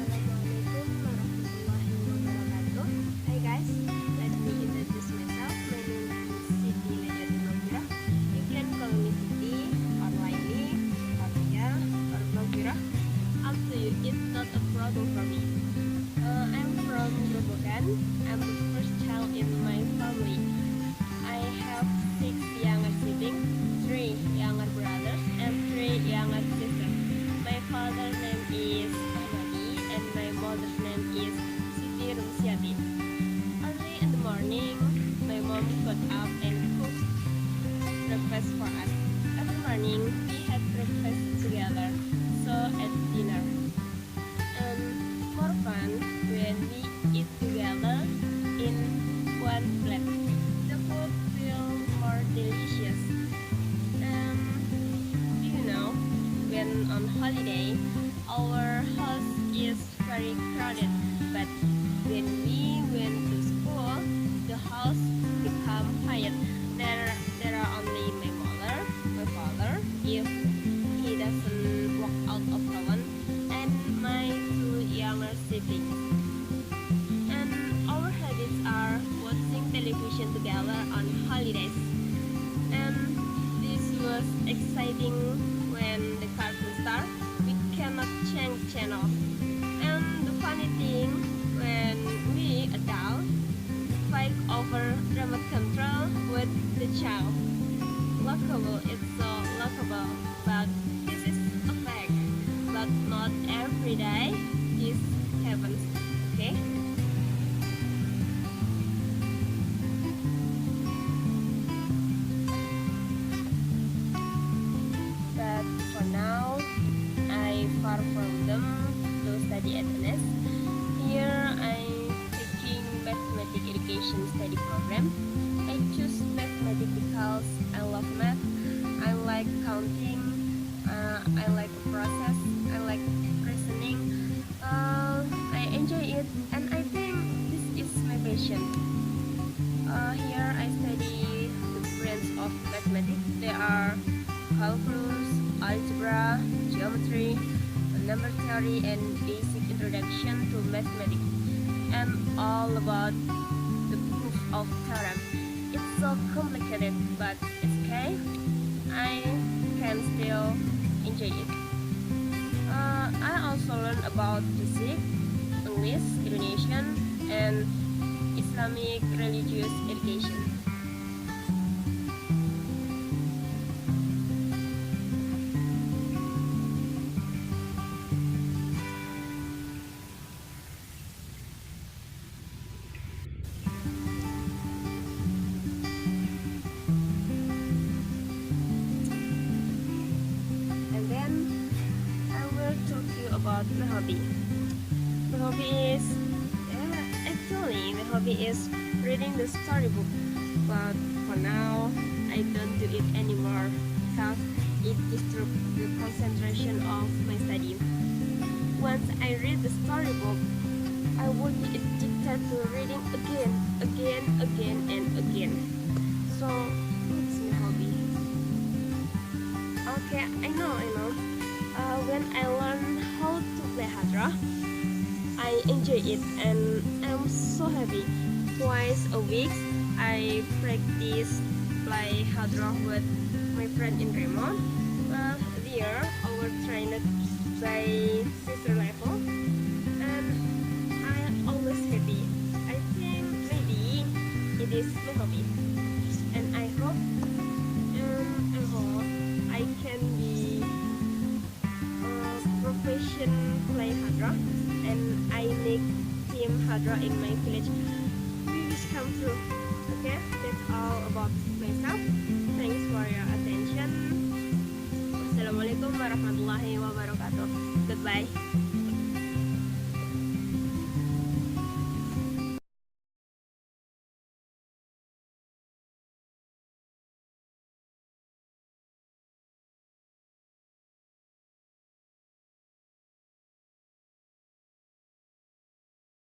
Assalamualaikum warahmatullahi wabarakatuh. Hi guys, let me introduce myself. My name is Siti Najati Mawira. You can call me Siti, or Laili, or Tia, or Mawira. Up to you, it's not a problem for me. I'm from Grobogan. I'm the first child in my family. I have 6 younger siblings, 3 younger brothers, and 3 younger sisters. My father's name is Ahmadi and my mother's name is Siti Rumsiati. Early in the morning, my mom got up and cooked breakfast for us. Every morning, we had breakfast together, so at dinner. And more fun when we eat together in one plate. The food feels more delicious. You know, when on holiday, our house is very crowded, but when we went to school, the house become quiet. There are only my mother, my father, if he doesn't walk out of town, and my 2 younger siblings. And our habits are watching television together on holidays. And this was exciting when the cartoon starts. We cannot change channel. And the funny thing, when we adults fight over remote control with the child. Lockable, it's so lockable, but this is a fact. But not every day this happens, okay? But for now, I far from them to study at NS. Here I'm taking mathematics education study program. I choose mathematics because I love math. I like counting. I like the process. I like reasoning. I enjoy it, and I think this is my passion. Here I study the branch of mathematics. There are calculus, algebra, geometry, number theory, and basic introduction to mathematics, and all about the proof of theorem. It's so complicated, but it's okay. I can still enjoy it. I also learn about physics, English, Indonesian, and Islamic religious education. And then I will talk to you about my hobby. My hobby is actually my hobby is reading the storybook. But for now, I don't do it anymore because it disturbs the concentration of my study. Once I read the storybook, I would be addicted to reading again, and again. So it's my hobby. Okay, I know. When I learn how to play Hadra, I enjoy it and I'm so happy. Twice a week, I practice play Hadra with my friend in Raymond. There, our trained by sister level, and I am always happy. I think maybe it is my hobby, and I hope I can be a professional play Hadra, and I make team Hadra in my village. We wish come true. Okay, that's all about myself. Thanks for your attention. warahmatullahi wabarakatuh. Goodbye.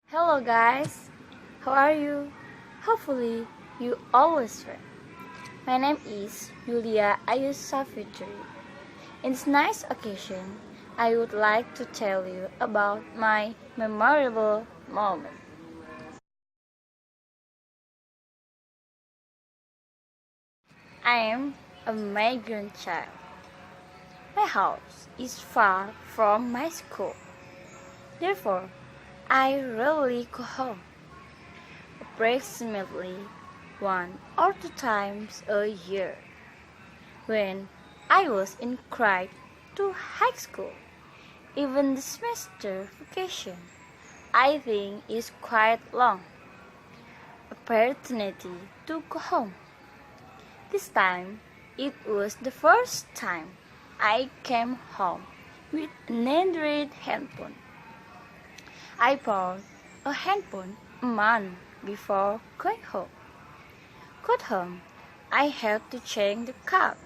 Hello guys, how are you? Hopefully you always well. My name is Yulia Ayu Safitri. In this nice occasion, I would like to tell you about my memorable moment. I am a migrant child. My house is far from my school. Therefore, I rarely go home. Approximately 1 or 2 times a year. When I was in grade to high school, even the semester vacation, I think, is quite long. Opportunity to go home. This time, it was the first time I came home with an Android handphone. I bought a handphone a month before going home. Got home, I had to change the card.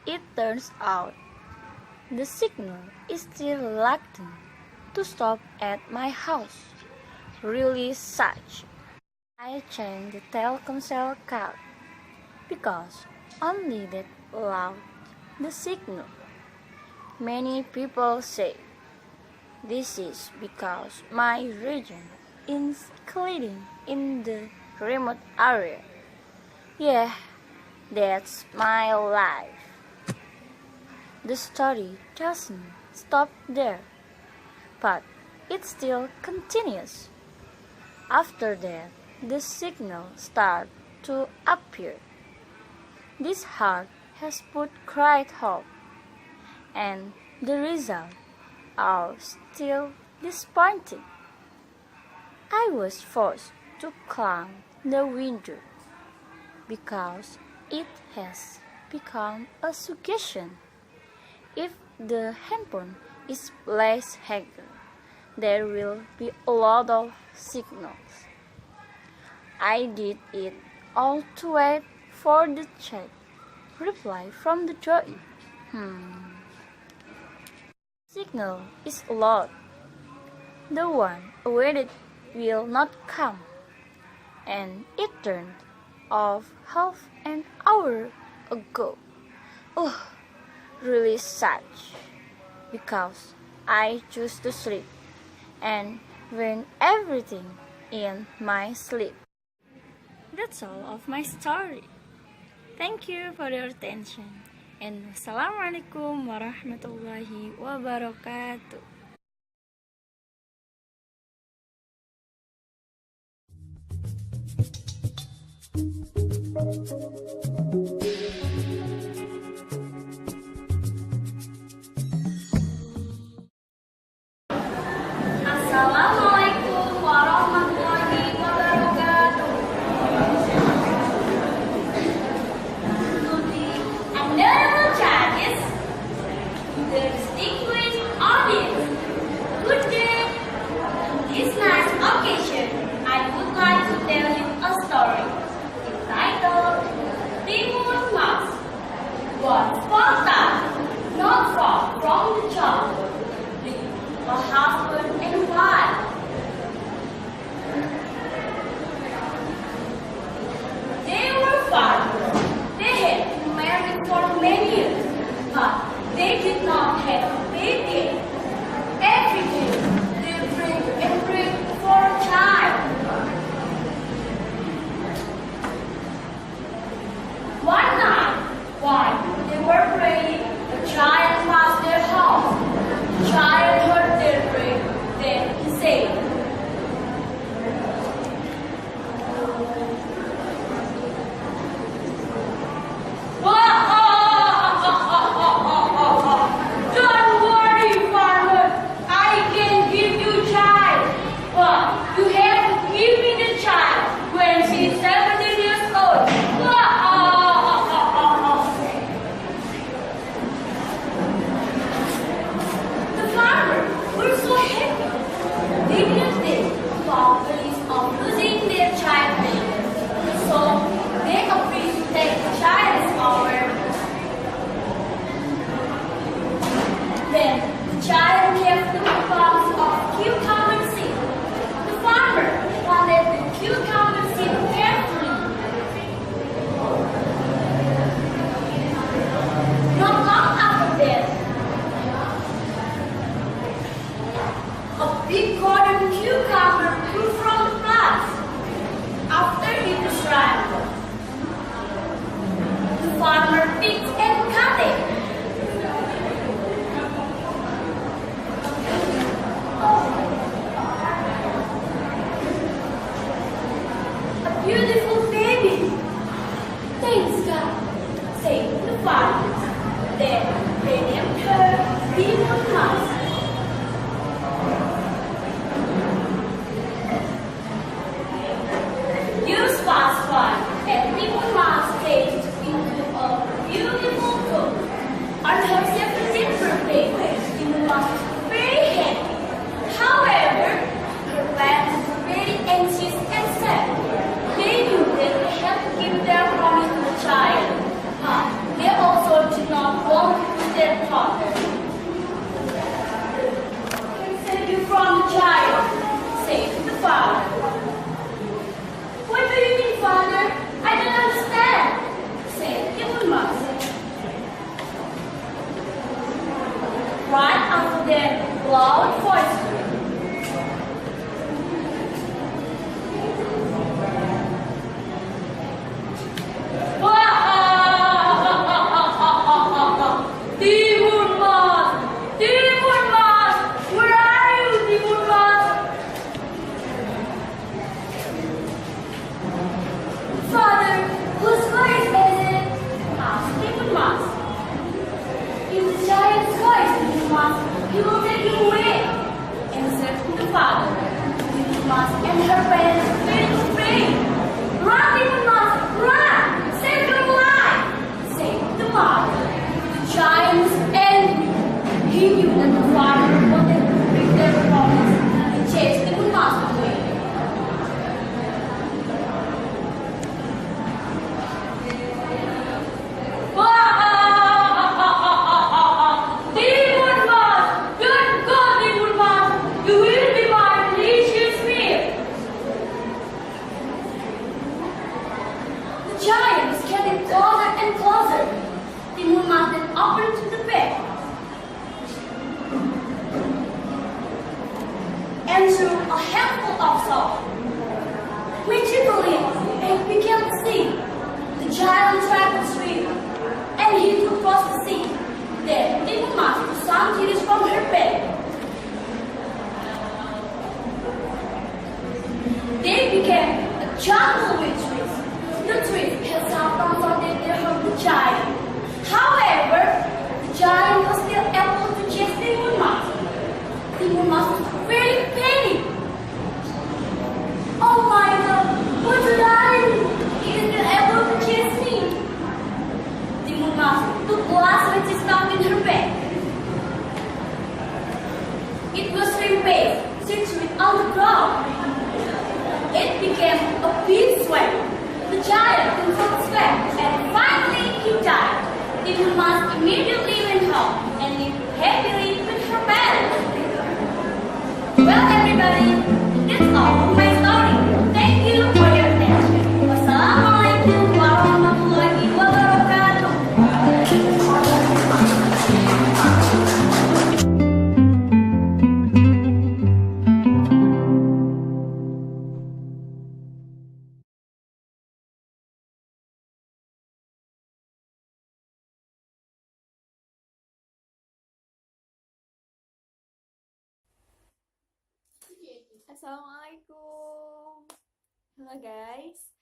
It turns out the signal is still reluctant to stop at my house. Really such. I changed the Telkomsel card because only that allowed the signal. Many people say this is because my region is including in the remote area. Yeah, that's my life. The story doesn't stop there, but it still continues. After that, the signal starts to appear. This heart has put great hope, and the results are still disappointing. I was forced to climb the window because it has become a suggestion. If the handphone is placed higher, there will be a lot of signals. I did it all to wait for the chat reply from the droid. Signal is a lot. The one awaited will not come, and it turned off half an hour ago. Really such, because I choose to sleep and when everything in my sleep. That's all of my story. Thank you for your attention, and wassalamualaikum warahmatullahi wabarakatuh. Assalamualaikum warahmatullahi wabarakatuh. To the honorable judges, the distinguished audience, good day. On this nice occasion, I would like to tell you a story entitled fix and cut it. A beautiful baby. Thanks God, said the father. Then they named her Demon Mouse. Years passed by, and Demon Mouse changed into a beautiful cook. On her 17th birthday, Demon Mouse was very happy. However, her parents were very anxious and sad. They knew that they had to keep their promise to the child, but they also did not want to lose their father. "Save you from the child," said the father. "What do you mean, father? I don't understand," said Demon Mouse. Right after that loud voice, Demon Mouse! Demon Mouse! Where are you, Demon Mouse? "Father, whose voice is it?" asked Demon Mouse. "It's the giant's voice, Demon Mouse. He will take you away," answered the father. Demon Mouse and her parents were very afraid. "Run, Demon Mouse, run! Save your life," said the mother. The giant was angry. He knew that the father wanted to break their promise and chased Demon Mouse away. "Demon Mouse! Don't go, Demon Mouse! You will be my delicious meal!" The giant was getting closer and closer. Demon Mouse then opened to the bed and threw a handful of salt. Magically, it began to sing. The giant tried to swim, and he to cross the sea. Then Demon Mouse took some tears from her bed. They became a jungle with trees. The trees had sometimes so that they hurt the giant. However, the giant was still able to chase Demon Mouse. Demon Mouse was very panicked. "Oh my God, what did I do? He is still able to chase me." Demon Mouse took glass which is stuck in her bag. It was shrimp paste, situated on the ground. It became a big sweat. The giant controlled sweat, and finally he died. Demon Mouse immediately went home and lived happily with her parents. Well, everybody, that's all for my story. Thank you for your attention. Wassalamualaikum warahmatullahi wabarakatuh. Assalamualaikum. Hello guys.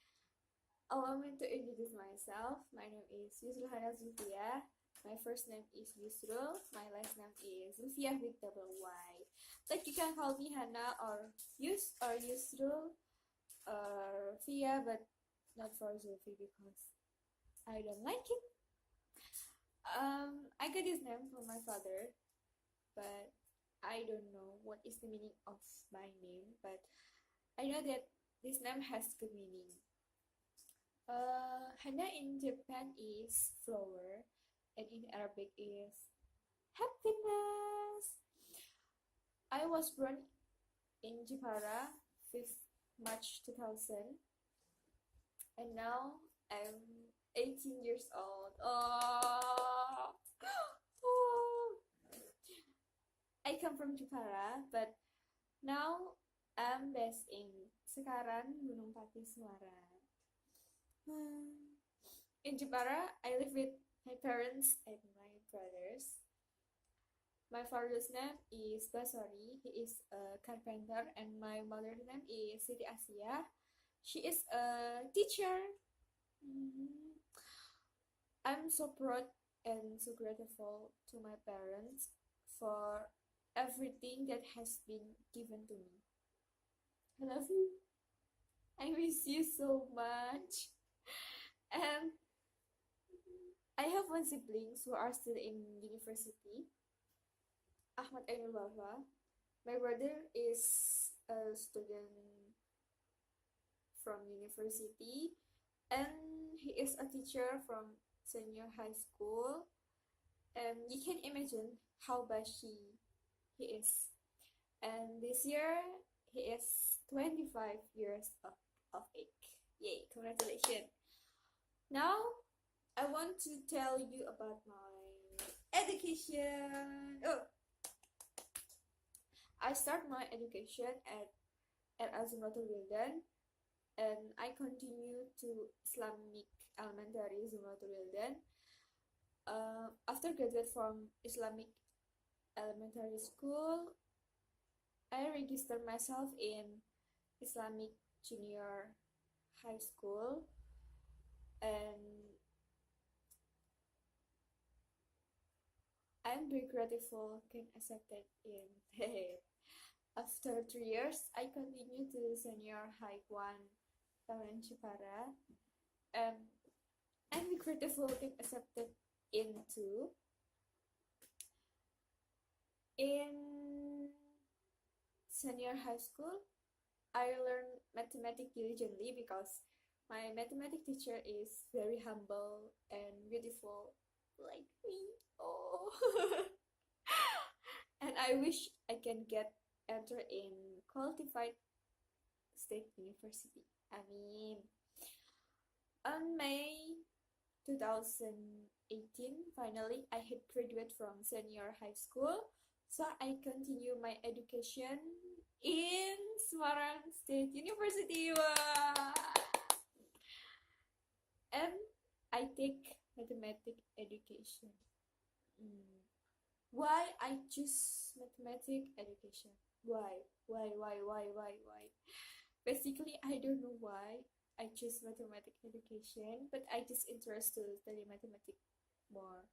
Allow me to introduce myself. My name is Yusrul Hana Zulfia. My first name is Yusrul. My last name is Zulfia with double Y. Like you can call me Hana or Yusrul or Fia, but not for Zulfi because I don't like it. I got this name from my father, but I don't know what is the meaning of my name, but I know that this name has good meaning. Hana in Japan is flower, and in Arabic is happiness. I was born in Jepara, 5th March 2000, and now I'm 18 years old. Oh. I come from Jepara, but now I'm based in Sekaran, Gunung Pati, Semarang. In Jepara, I live with my parents and my brothers. My father's name is Basori. He is a carpenter, and my mother's name is Siti Asia. She is a teacher. I'm so proud and so grateful to my parents for everything that has been given to me. I love you. I miss you so much. And I have one siblings who are still in university. Ahmad Ainul Wafa. My brother is a student from university, and he is a teacher from senior high school. And you can imagine how bashy he is. And this year he is 25 years of age. Yay, congratulations. Now I want to tell you about my education. I start my education at Azumratul Wildan, and I continue to Islamic Elementary Zumratul Wildan. After graduate from Islamic Elementary School, I registered myself in Islamic Junior High School, and I'm very grateful can accepted in After 3 years, I continue to Senior High 1 Taman Chipara, and I'm grateful can accepted into in senior high school. I learned mathematics diligently because my mathematics teacher is very humble and beautiful like me. Oh. And I wish I can get enter in qualified state university. I mean, on May 2018, finally I had graduated from senior high school, so I continue my education in Semarang State University. Wow. And I take mathematics education. Why I choose mathematics education? Why? Basically, I don't know why I choose mathematics education, but I just interested to study mathematics more.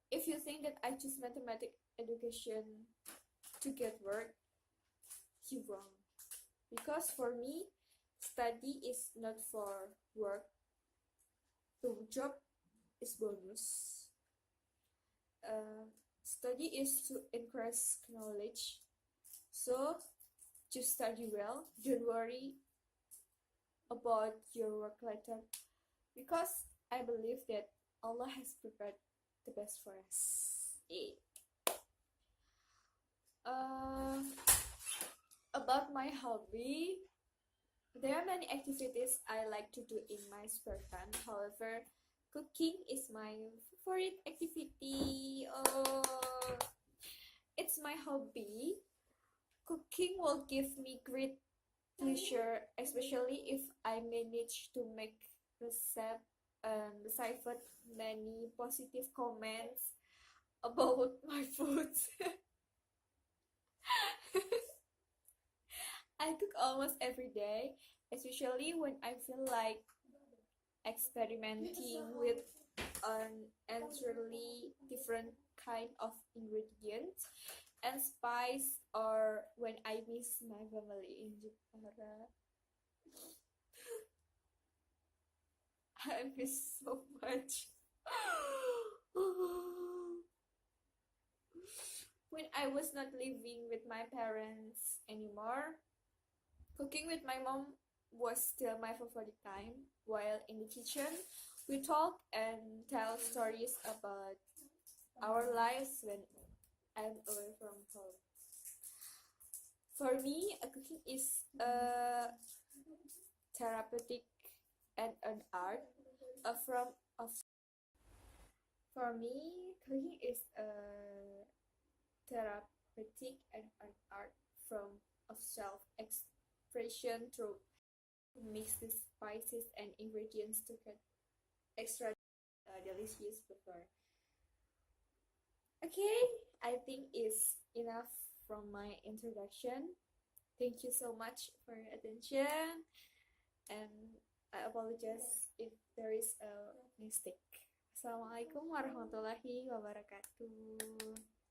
If you think that I choose mathematics education to get work, you're wrong. Because for me, study is not for work. The job is bonus. Study is to increase knowledge. So just study well. Don't worry about your work later, because I believe that Allah has prepared the best for us. About my hobby, there are many activities I like to do in my spare time. However, cooking is my favorite activity. Oh, it's my hobby. Cooking will give me great pleasure, especially if I manage to make recipe and receive many positive comments about my food. I cook almost every day, especially when I feel like experimenting with an entirely different kind of ingredients and spice, or when I miss my family in Jepara. I miss so much. When I was not living with my parents anymore, cooking with my mom was still my favorite time. While in the kitchen, we talk and tell stories about our lives when I'm away from home. For me, cooking is a therapeutic and an art. For me, cooking is a therapeutic and an art from of self-expression through mix the spices and ingredients together. extra delicious before. Okay, I think it's enough from my introduction. Thank you so much for your attention, and I apologize if there is a mistake. Assalamualaikum warahmatullahi wabarakatuh.